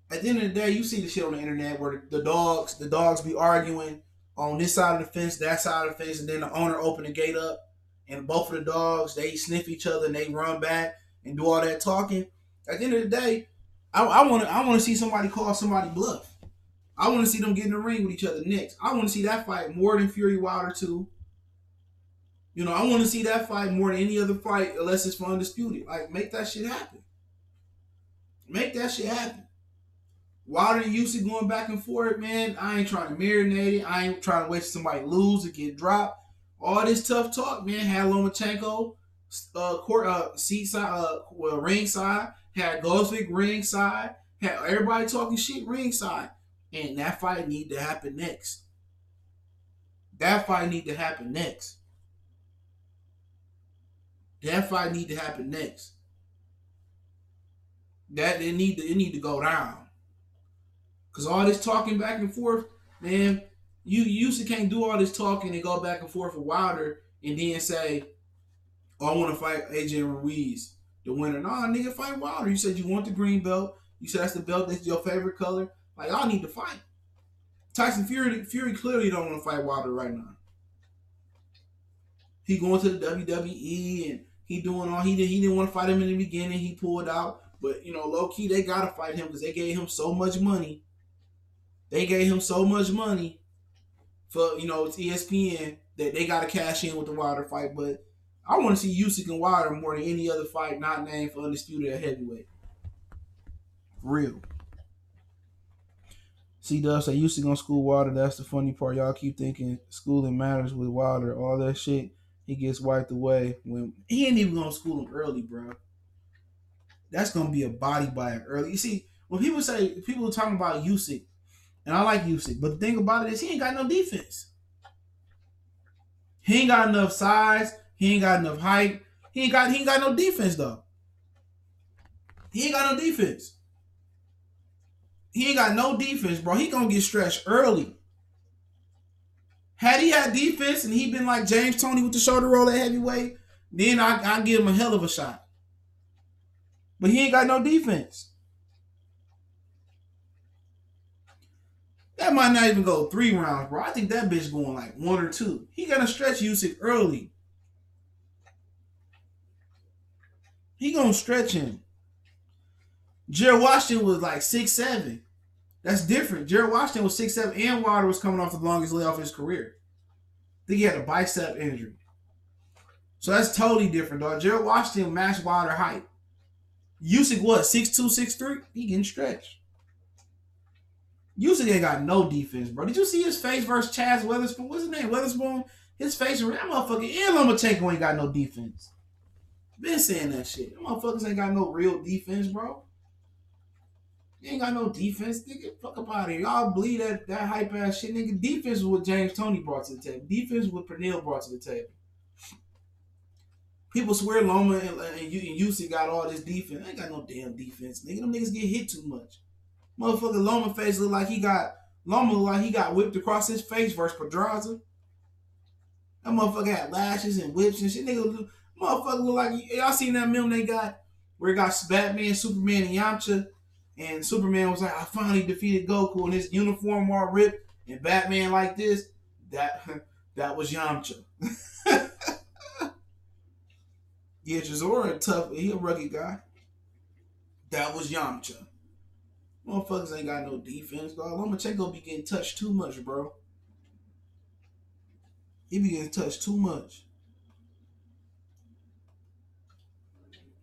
At the end of the day, you see the shit on the internet where the dogs be arguing on this side of the fence, that side of the fence, and then the owner open the gate up, and both of the dogs, they sniff each other and they run back and do all that talking. At the end of the day, I want to see somebody call somebody bluff. I want to see them get in the ring with each other next. I want to see that fight more than Fury Wilder 2. I want to see that fight more than any other fight unless it's for undisputed. Like, make that shit happen. Make that shit happen. Wilder and Usyk going back and forth, man. I ain't trying to marinate it. I ain't trying to wait till somebody lose or get dropped. All this tough talk, man. Had Lomachenko ringside. Had Gosvick ringside. Had everybody talking shit ringside. And that fight need to happen next. That fight need to happen next. That it need to go down. Cause all this talking back and forth, man, you used to can't do all this talking and go back and forth with Wilder and then say, "Oh, I want to fight AJ Ruiz, the winner." Nah, nigga, fight Wilder. You said you want the green belt. You said that's the belt that's your favorite color. Like, y'all need to fight. Tyson Fury clearly don't want to fight Wilder right now. He going to the WWE and he doing all he didn't want to fight him in the beginning. He pulled out, but low key they gotta fight him because they gave him so much money. They gave him so much money for it's ESPN that they gotta cash in with the Wilder fight. But I want to see Usyk and Wilder more than any other fight not named for undisputed at heavyweight. Real. C-Dub say Usyk gonna school Wilder. That's the funny part. Y'all keep thinking schooling matters with Wilder. All that shit, he gets wiped away when he ain't even gonna school him early, bro. That's gonna be a body bag early. You see, when people are talking about Usyk, and I like Usyk, but the thing about it is he ain't got no defense. He ain't got enough size. He ain't got enough height. He ain't got no defense though. He ain't got no defense. He ain't got no defense, bro. He gonna get stretched early. Had he had defense and he been like James Toney with the shoulder roll at heavyweight, then I give him a hell of a shot. But he ain't got no defense. That might not even go 3 rounds, bro. I think that bitch going like 1 or 2. He gonna stretch Usyk early. He gonna stretch him. Jared Washington was like 6'7". That's different. Jared Washington was 6'7", and Wilder was coming off the longest layoff of his career. I think he had a bicep injury. So that's totally different, dog. Jared Washington matched Wilder height. Usyk what? 6'2", 6'3"? He getting stretched. Usyk ain't got no defense, bro. Did you see his face versus Chaz Weatherspoon? What's his name? Weatherspoon? His face, that motherfucker, and Lomachenko ain't got no defense. Been saying that shit. Them motherfuckers ain't got no real defense, bro. They ain't got no defense. Nigga, fuck up out of here. Y'all believe that hype ass shit, nigga. Defense is what James Toney brought to the table. Defense is what Pernell brought to the table. People swear Loma and Usyk got all this defense. They ain't got no damn defense, nigga. Them niggas get hit too much. Motherfucker Loma face look like he got whipped across his face versus Pedraza. That motherfucker had lashes and whips and shit. Motherfucker look like, y'all seen that meme they got where it got Batman, Superman, and Yamcha, and Superman was like, I finally defeated Goku, and his uniform all ripped, and Batman like this. That was Yamcha. Yeah, Chisora tough. He a rugged guy. That was Yamcha. Motherfuckers ain't got no defense, dog. Lomachenko be getting touched too much, bro. He be getting touched too much.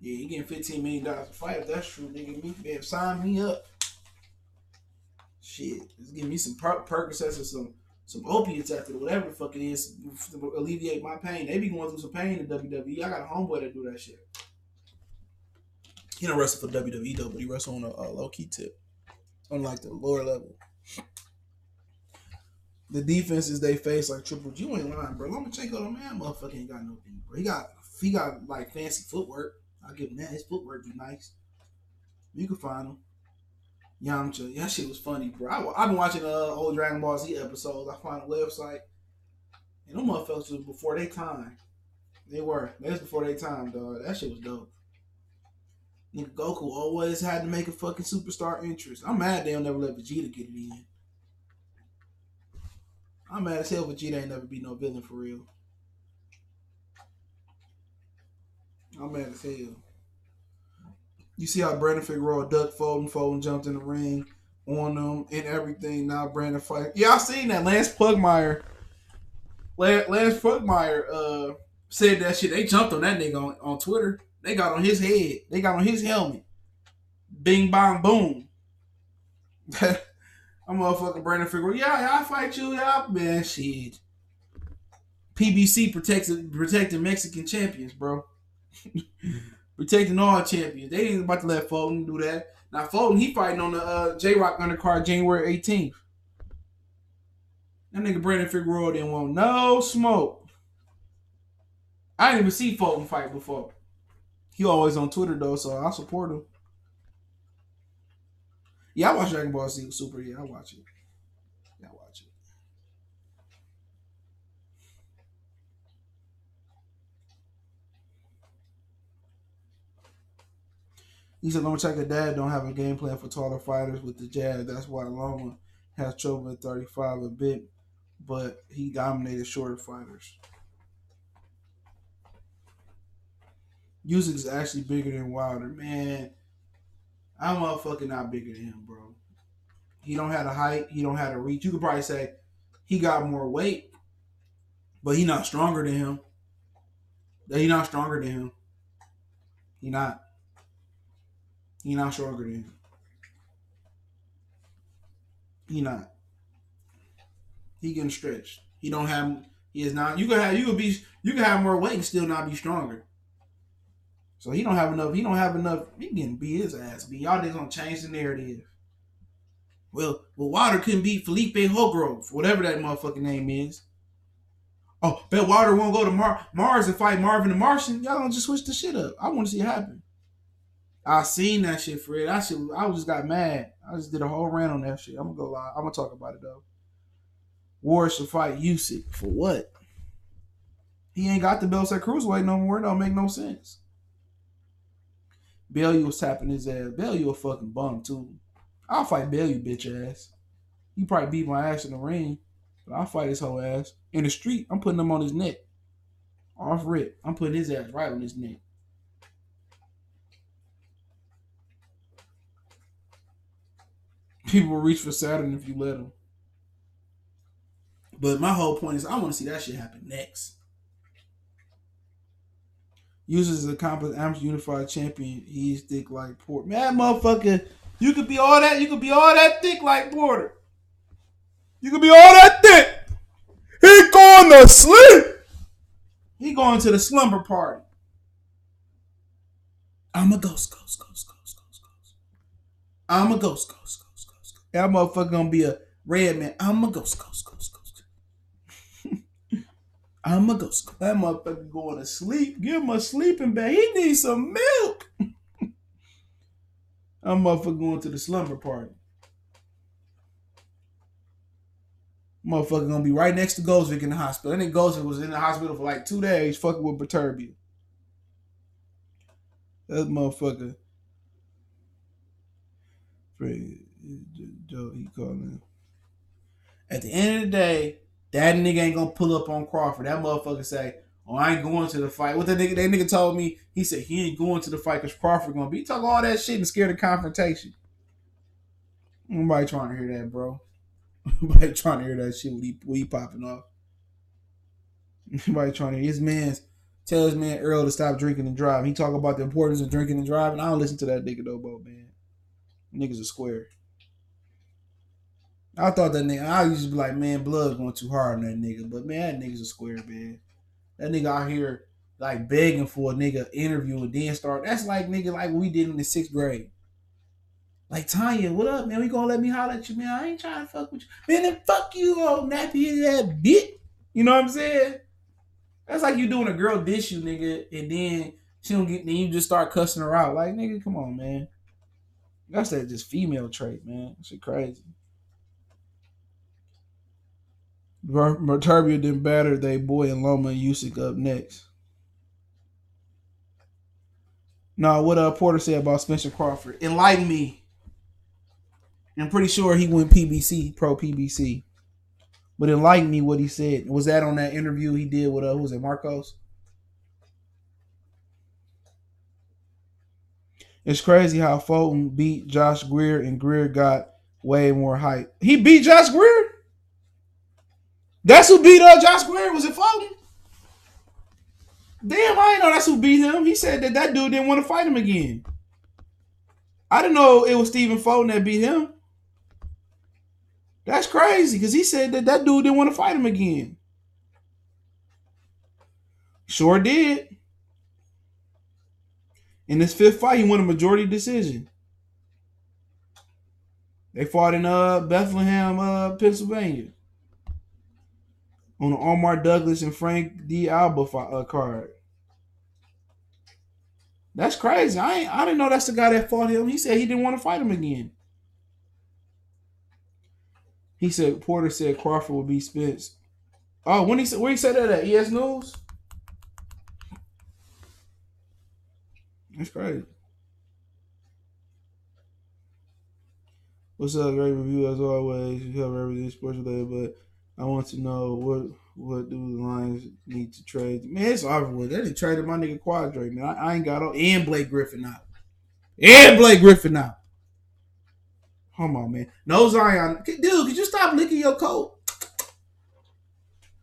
Yeah, he getting $15 million to fight. If that's true, nigga, man, sign me up. Shit, just give me some Percocets or some opiates after whatever the fuck it is to alleviate my pain. They be going through some pain in WWE. I got a homeboy that do that shit. He don't wrestle for WWE though, but he wrestle on a low key tip, on like the lower level. The defenses they face like Triple G, you ain't lying, bro. Lomachenko, the man, motherfucker ain't got no D, bro. He got like fancy footwork. I'll give him that. His footwork be nice. You can find him. Yamcha. That shit was funny, bro. I've been watching old Dragon Ball Z episodes. I found a website. And them motherfuckers was before their time. They was before their time, dog. That shit was dope. Nigga, Goku always had to make a fucking superstar entrance. I'm mad they don't never let Vegeta get it in. I'm mad as hell Vegeta ain't never be no villain for real. I'm mad as hell. You see how Brandon Figueroa ducked, folding, jumped in the ring on them and everything. Now Brandon fight. Yeah, I seen that. Lance Pugmire said that shit. They jumped on that nigga on Twitter. They got on his head. They got on his helmet. Bing, bang, boom. I'm motherfucking Brandon Figueroa. Yeah, I fight you. Yeah, man, shit. PBC protecting Mexican champions, bro. Protecting all champions. They ain't about to let Fulton do that. Now Fulton, he fighting on the J-Rock undercard January 18th. That nigga Brandon Figueroa didn't want no smoke. I didn't even see Fulton fight before. He always on Twitter though, so I support him. Yeah, I watch Dragon Ball Z Super. Yeah, I watch it. Yeah, I watch it. He said Lomachenko dad don't have a game plan for taller fighters with the jab. That's why Loma has trouble at 35 a bit, but he dominated shorter fighters. Usyk is actually bigger than Wilder. Man, I'm motherfucking not bigger than him, bro. He don't have the height. He don't have the reach. You could probably say he got more weight, but he not stronger than him. He not stronger than him. He not. He not stronger than him. He not. He getting stretched. He don't have. He is not. You can have more weight and still not be stronger. So he don't have enough. He don't have enough. He getting beat his ass. Beat. Y'all niggas gonna change the narrative. Well, Wilder couldn't beat Felipe Holgrove, whatever that motherfucking name is. Oh, bet Wilder won't go to Mars and fight Marvin the Martian. Y'all don't just switch the shit up. I want to see it happen. I seen that shit, Fred. I just got mad. I just did a whole rant on that shit. I'm gonna go live. I'm gonna talk about it though. Ward should fight Usyk for what? He ain't got the belts at cruiserweight no more. It don't make no sense. Bellew was tapping his ass. Bellew a fucking bum too. I'll fight Bellew, bitch ass. He probably beat my ass in the ring, but I'll fight his whole ass. In the street, I'm putting him on his neck. Off rip. I'm putting his ass right on his neck. People will reach for Saturn if you let them. But my whole point is I want to see that shit happen next. Uses a accomplished amateur unified champion. He's thick like Porter. Man, motherfucker, you could be all that. You could be all that thick like Porter. You could be all that thick. He going to sleep. He going to the slumber party. I'm a ghost. I'm a ghost. That motherfucker gonna be a red man. I'm a ghost. I'm a ghost. That motherfucker going to sleep. Give him a sleeping bag. He needs some milk. That motherfucker going to the slumber party. Motherfucker gonna be right next to Goldsvik in the hospital. And then Goldsvik was in the hospital for like 2 days fucking with Perturbia. That motherfucker. Joe, he calling. At the end of the day, that nigga ain't gonna pull up on Crawford. That motherfucker say, "Oh, I ain't going to the fight." What that nigga told me? He said he ain't going to the fight because Crawford gonna be. He talk all that shit and scared of confrontation. Nobody trying to hear that, bro. Nobody trying to hear that shit when he popping off. Nobody trying to hear tell his man Errol to stop drinking and driving. He talk about the importance of drinking and driving. I don't listen to that nigga though, man. Niggas a square. I thought that nigga, I used to be like, man, blood going too hard on that nigga. But man, that nigga's a square, man. That nigga out here like begging for a nigga interview and then start. That's like nigga like we did in the 6th grade. Like, Tanya, what up, man? We gonna let me holler at you, man? I ain't trying to fuck with you. Man, then fuck you, old nappy that bitch. You know what I'm saying? That's like you doing a girl dish you, nigga, and then she don't get, then you just start cussing her out. Like, nigga, come on, man. That's that just female trait, man. That shit crazy. Perturbia didn't batter they boy and Loma and Usyk up next. No, what Porter said about Spencer Crawford. Enlighten me. I'm pretty sure he went PBC, pro PBC. But enlighten me what he said. Was that on that interview he did with, who was it, Marcos? It's crazy how Fulton beat Josh Greer and Greer got way more hype. He beat Josh Greer? That's who beat Josh Greer? Was it Fulton? Damn, I didn't know that's who beat him. He said that dude didn't want to fight him again. I didn't know it was Stephen Fulton that beat him. That's crazy because he said that dude didn't want to fight him again. Sure did. In his 5th fight, he won a majority decision. They fought in Bethlehem, Pennsylvania. On the Omar Douglas and Frank D'Alba card. That's crazy. I didn't know that's the guy that fought him. He said he didn't want to fight him again. He said Porter said Crawford would beat Spence. Oh, when he said where he said that at ES News? That's crazy. What's up? Great review as always. You have everything sports related, but I want to know what do the Lions need to trade? Man, it's over with. They done traded my nigga Quadre, man. I ain't got and Blake Griffin out. Come on, man. No Zion. Dude, could you stop licking your coat?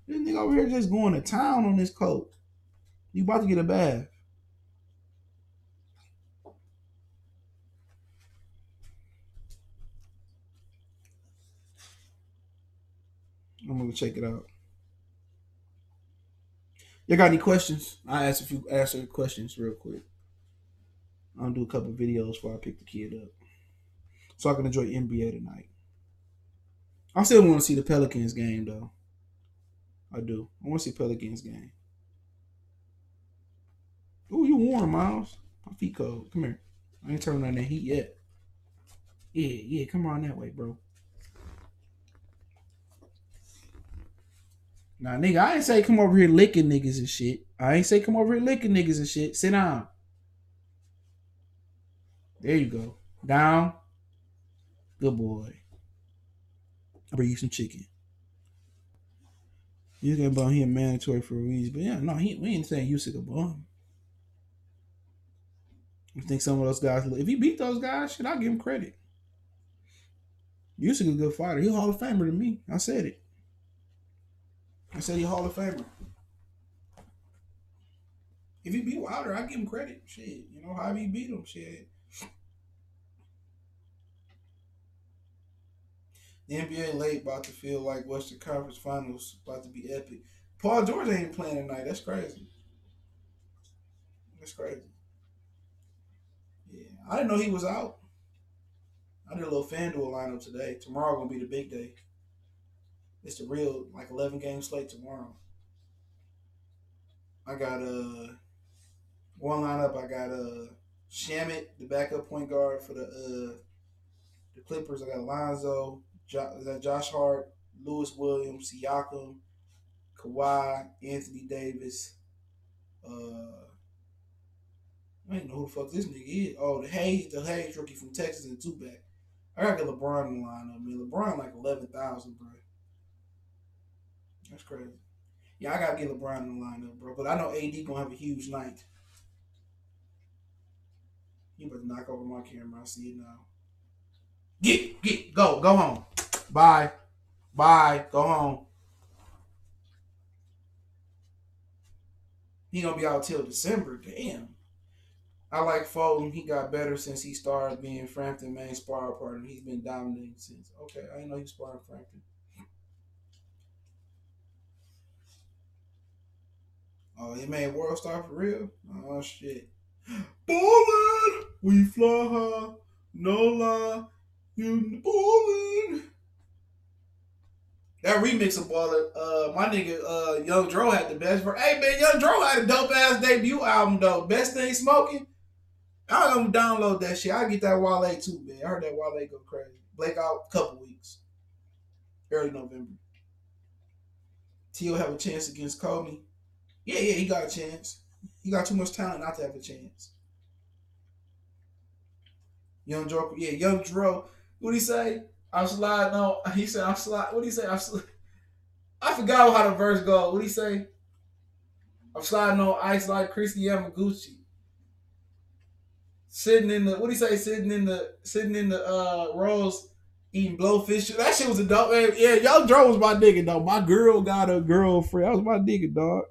This nigga over here just going to town on this coat. You about to get a bath. I'm gonna check it out. You got any questions? I answer questions real quick. I'll do a couple videos before I pick the kid up, so I can enjoy NBA tonight. I still want to see the Pelicans game though. I do. I want to see Pelicans game. Ooh, you warm, Miles. My feet cold. Come here. I ain't turning on that heat yet. Yeah. Come on that way, bro. Nah, nigga, I ain't say come over here licking niggas and shit. Sit down. There you go. Down. Good boy. I'll bring you some chicken. You can bum him mandatory for a reason, but yeah, no, we ain't saying Usyk a bum. I think some of those guys, if he beat those guys, shit, I'll give him credit. Usyk is a good fighter. He's a Hall of Famer to me. I said it. I said he's a Hall of Famer. If he beat Wilder, I give him credit. Shit, you know how he beat him. Shit. The NBA late about to feel like Western Conference Finals about to be epic. Paul George ain't playing tonight. That's crazy. Yeah, I didn't know he was out. I did a little FanDuel lineup today. Tomorrow gonna be the big day. It's the real 11 game slate tomorrow. I got one lineup. I got Shamit, the backup point guard for the Clippers. I got Lonzo, Josh Hart, Lewis Williams, Siakam, Kawhi, Anthony Davis. I don't know who the fuck this nigga is. Oh, the Hayes rookie from Texas and two back. I gotta get LeBron in the lineup, man. LeBron 11,000, bro. That's crazy. Yeah, I gotta get LeBron in the lineup, bro. But I know AD gonna have a huge night. You better knock over my camera. I see it now. Go home. Bye, go home. He gonna be out till December. Damn. I like Fulton. He got better since he started being Frampton's main sparring partner. He's been dominating since. Okay, I didn't know he was sparring Frampton. Oh, he made World Star for real? Oh, shit. Ballin'! We fly high. No lie. You ballin'. That remix of Ballin', my nigga Young Dro had the best verse. Hey, man, Young Dro had a dope-ass debut album, though. Best Thing Smoking. I'm gonna download that shit. I'll get that Wale, too, man. I heard that Wale go crazy. Blake out a couple weeks. Early November. T.O. have a chance against Kobe. Yeah, he got a chance. He got too much talent not to have a chance. Young Dro. What'd he say? I'm sliding on. He said, I'm sliding. What'd he say? I forgot how the verse goes. What'd he say? I'm sliding on ice like Christy Yamaguchi. Sitting in the rolls eating blowfish. That shit was a dope. Man. Yeah, Young Dro was my nigga, though. My girl got a girlfriend. That was my nigga, dog.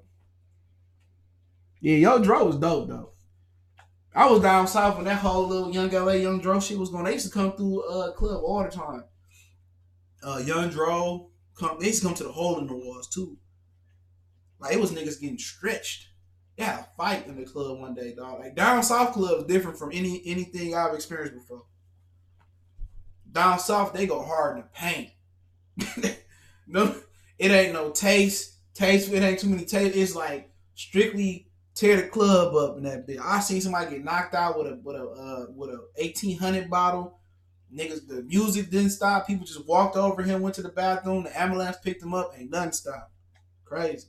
Yeah, Young Dro was dope, though. I was down south when that whole little Young LA Young Dro shit was going. They used to come through club all the time. Young Dro, they used to come to the hole in the walls, too. Like, it was niggas getting stretched. They had a fight in the club one day, dog. Like, down south club is different from anything I've experienced before. Down south, they go hard in the paint. No, it ain't no taste. It ain't too many taste. It's like strictly tear the club up in that bitch. I seen somebody get knocked out with a 1800 bottle. Niggas, the music didn't stop. People just walked over him, went to the bathroom. The ambulance picked him up, and nothing stopped. Crazy.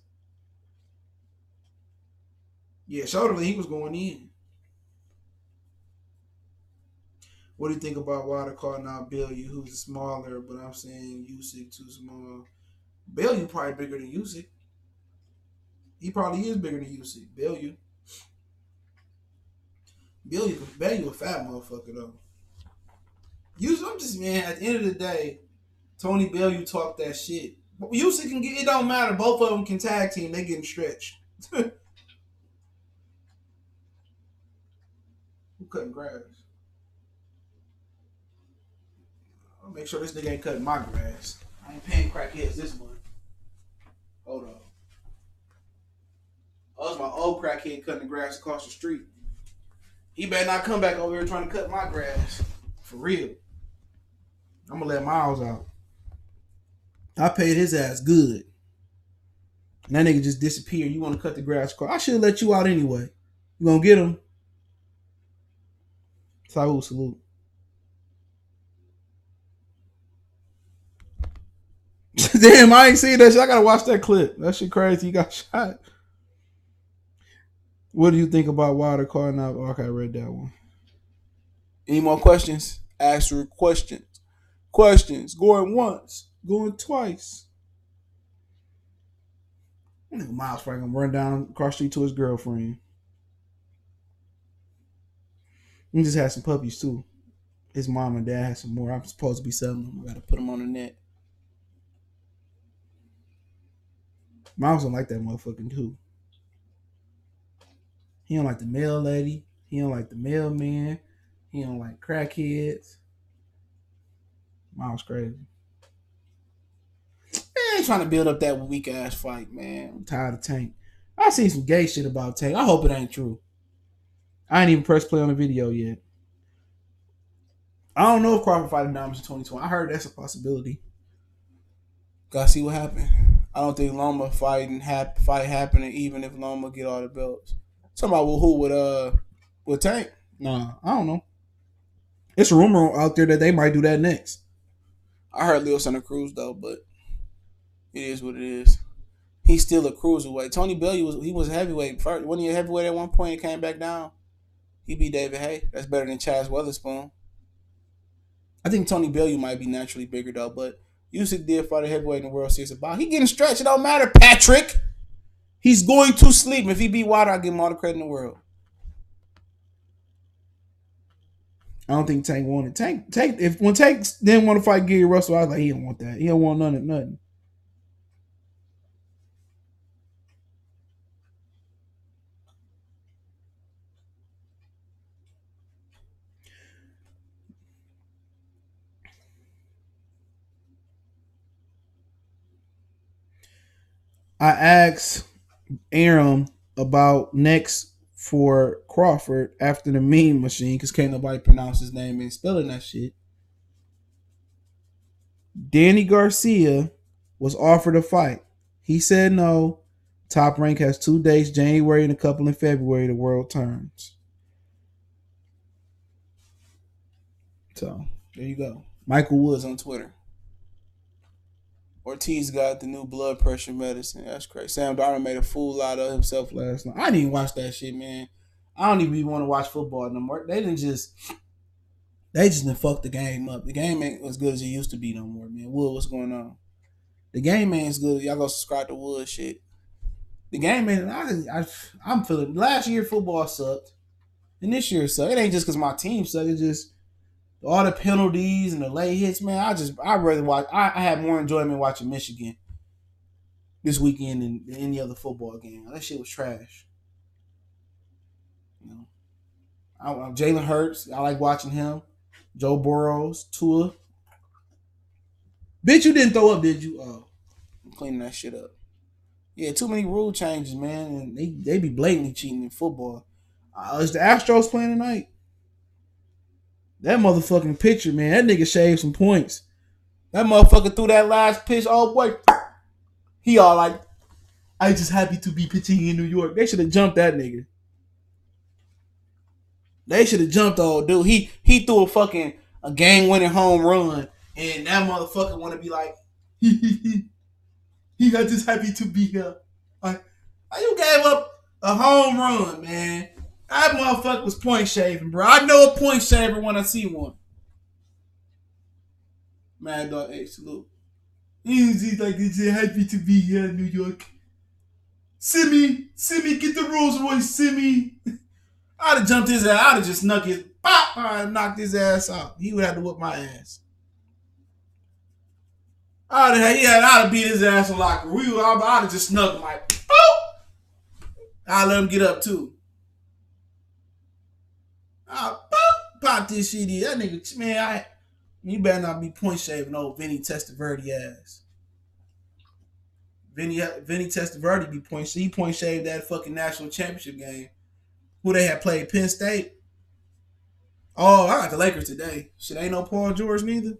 Yeah, shoulder, he was going in. What do you think about Wilder calling out Bellew, who's smaller, but I'm saying Usyk too small? Bellew probably bigger than Usyk. He probably is bigger than Usyk. Bellew a fat motherfucker though. Usyk, I'm just man. At the end of the day, Tony Bellew talked that shit. But Usyk can get. It don't matter. Both of them can tag team. They getting stretched. Who cutting grass? I'll make sure this nigga ain't cutting my grass. I ain't paying crackheads this month. Hold on. Oh, it's my old crackhead cutting the grass across the street. He better not come back over here trying to cut my grass. For real. I'm gonna let Miles out. I paid his ass good. And that nigga just disappeared. You want to cut the grass across? I should have let you out anyway. You gonna get him? Salute. Damn, I ain't seen that shit. I gotta watch that clip. That shit crazy. He got shot. What do you think about Wilder calling out? Oh, okay, I read that one. Any more questions? Ask your questions. Questions. Going once. Going twice. Miles probably gonna run down across the street to his girlfriend. He just had some puppies too. His mom and dad had some more. I'm supposed to be selling them. I gotta put them on the net. Miles don't like that motherfucking too. He don't like the mail lady. He don't like the mailman. He don't like crackheads. Miles crazy. Man, ain't trying to build up that weak ass fight, man. I'm tired of Tank. I seen some gay shit about Tank. I hope it ain't true. I ain't even pressed play on the video yet. I don't know if Crawford fighting Diamonds in 2020. I heard that's a possibility. Gotta see what happened. I don't think Loma fight happening even if Loma get all the belts. Talking about who with Tank? Nah, I don't know. It's a rumor out there that they might do that next. I heard Leo Santa Cruz though, but it is what it is. He's still a cruiserweight. Tony Bellew was a heavyweight. First, wasn't he a heavyweight at one point and came back down? He beat David Hay. That's better than Chaz Weatherspoon. I think Tony Bellew might be naturally bigger though, but Usyk did fight a heavyweight in the World Series. He getting stretched. It don't matter, Patrick. He's going to sleep. If he beat Wilder, I'll give him all the credit in the world. I don't think Tank wanted. When Tank didn't want to fight Gary Russell, I was like, he don't want that. He don't want nothing. I asked Aaron about next for Crawford after the meme machine because can't nobody pronounce his name and spelling that shit. Danny Garcia was offered a fight. He said no. Top Rank has 2 dates, January and a couple in February. The world turns. So there you go. Michael Woods on Twitter. Ortiz got the new blood pressure medicine. That's crazy. Sam Darnold made a fool out of himself last night. I didn't even watch that shit, man. I don't even want to watch football no more. They just done fucked the game up. The game ain't as good as it used to be no more, man. Wood, what's going on? The game ain't as good. Y'all go subscribe to Wood shit. The game ain't. I'm feeling. Last year football sucked, and this year sucked. It ain't just because my team sucked. It's just all the penalties and the late hits, man. I rather watch. I had more enjoyment watching Michigan this weekend than any other football game. That shit was trash. You know, Jalen Hurts. I like watching him. Joe Burrows, Tua. Bitch, you didn't throw up, did you? Oh, I'm cleaning that shit up. Yeah, too many rule changes, man, and they be blatantly cheating in football. Is the Astros playing tonight? That motherfucking pitcher, man, that nigga shaved some points. That motherfucker threw that last pitch. Oh boy, he all like, I just happy to be pitching in New York. They should have jumped that nigga. They should have jumped old dude. He threw a fucking a game-winning home run, and that motherfucker want to be like, he got just happy to be here. Like, you gave up a home run, man. That motherfucker was point shaving, bro. I know a point shaver when I see one. Mad Dog, hey, salute. He's like, it's happy to be here in New York. Simi, get the Rolls Royce, Simi. I'd have jumped his ass. I'd have just snuck his pop. I'd have knocked his ass out. He would have to whip my ass. I'd have beat his ass in locker room. I'd have just snuck him like, boop. I'd let him get up too. I'll pop this shit in. That nigga, man, you better not be point shaving old Vinny Testaverde ass. Vinny Testaverde be point. He point shaved that fucking national championship game. Who they had played Penn State. Oh, I got the Lakers today. Shit, ain't no Paul George neither.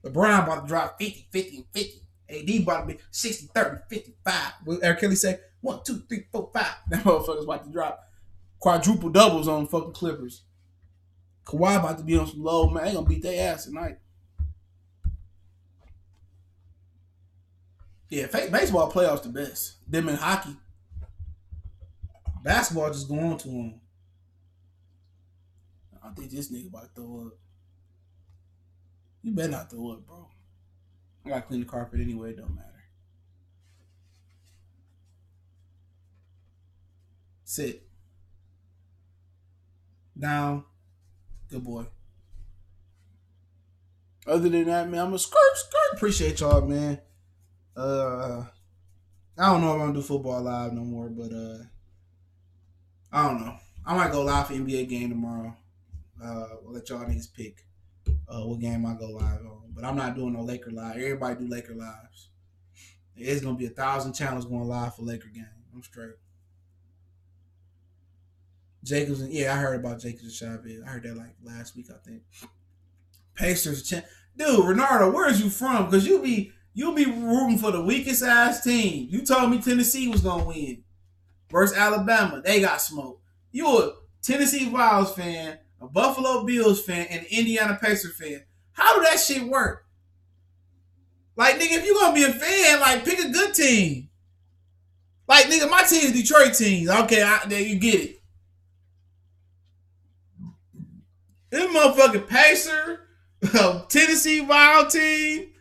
LeBron about to drop 50, 50, and 50. AD about to be 60, 30, 55. What Eric Kelly say? 1, 2, 3, 4, 5. That motherfucker's about to drop quadruple doubles on fucking Clippers. Kawhi about to be on some low, man. They gonna beat their ass tonight. Yeah, baseball playoffs the best. Them in hockey. Basketball just go on to them. I think this nigga about to throw up. You better not throw up, bro. I gotta clean the carpet anyway. It don't matter. Sit. Down. Good boy. Other than that, man, I'm a skirt. Appreciate y'all, man. I don't know if I'm gonna do football live no more, but I don't know. I might go live for NBA game tomorrow. I'll let y'all niggas pick what game I go live on. But I'm not doing no Laker live. Everybody do Laker lives. It's gonna be 1,000 channels going live for Laker game. I'm straight. Jacobs, I heard about Jacobs and Chavez. I heard that like last week, I think. Pacers, dude, Renardo, where is you from? Because you'll be rooting for the weakest ass team. You told me Tennessee was gonna win versus Alabama. They got smoked. You a Tennessee Vols fan, a Buffalo Bills fan, and an Indiana Pacers fan. How do that shit work? Like, nigga, if you gonna be a fan, like, pick a good team. Like, nigga, my team is Detroit teams. Okay, there you get it. This motherfucking Pacer, Tennessee Wild team,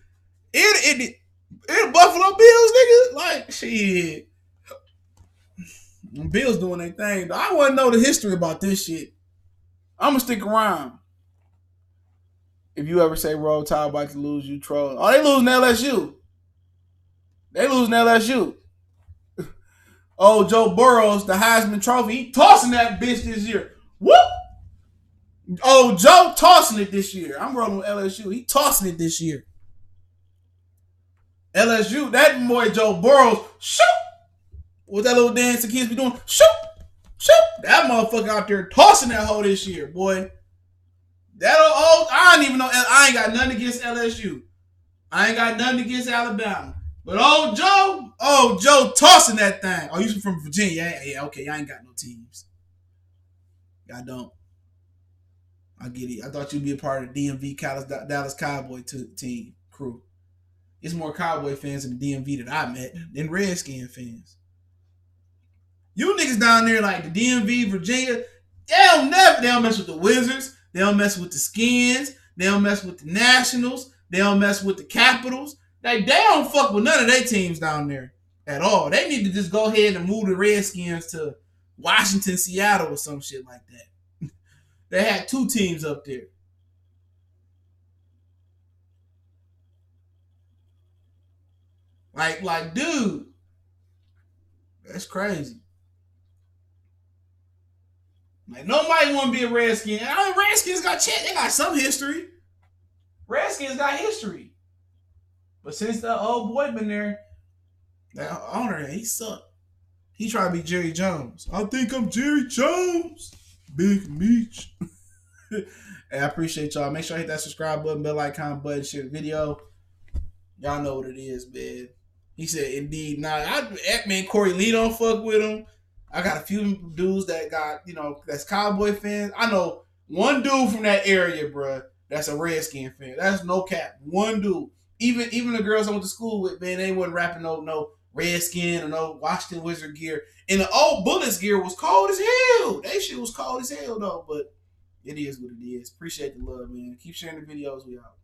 it Buffalo Bills, nigga. Like, shit. Bills doing their thing. I want to know the history about this shit. I'm going to stick around. If you ever say Roll Tide about to lose, you troll. Oh, they losing LSU. Oh, Joe Burrows, the Heisman Trophy, he tossing that bitch this year. Whoop! Oh, Joe tossing it this year. I'm rolling with LSU. He tossing it this year. LSU, that boy Joe Burrows, shoot! What that little dance the kids be doing? Shoot! That motherfucker out there tossing that hole this year, boy. I don't even know. I ain't got nothing against LSU. I ain't got nothing against Alabama. But Joe tossing that thing. Oh, you from Virginia? Yeah, okay. I ain't got no teams. I don't. I get it. I thought you'd be a part of the DMV Dallas Cowboy team crew. It's more Cowboy fans in the DMV that I met than Redskin fans. You niggas down there like the DMV, Virginia, they don't mess with the Wizards. They don't mess with the Skins. They don't mess with the Nationals. They don't mess with the Capitals. They don't fuck with none of their teams down there at all. They need to just go ahead and move the Redskins to Washington, Seattle, or some shit like that. They had 2 teams up there. Like, dude, that's crazy. Like, nobody want to be a Redskin. I mean, Redskins they got some history. Redskins got history. But since the old boy been there, that owner, he sucked. He tried to be Jerry Jones. I think I'm Jerry Jones. Big Meech. Hey, I appreciate y'all. Make sure you hit that subscribe button, bell icon button, share the video. Y'all know what it is, man. He said, indeed. Man, Corey Lee don't fuck with him. I got a few dudes that got, that's Cowboy fans. I know one dude from that area, bruh. that's a Redskin fan. That's no cap. One dude. Even the girls I went to school with, man, they wasn't rapping no Redskin or no Washington Wizard gear. And the old Bullets gear was cold as hell. That shit was cold as hell though. But it is what it is. Appreciate the love, man. Keep sharing the videos. We out.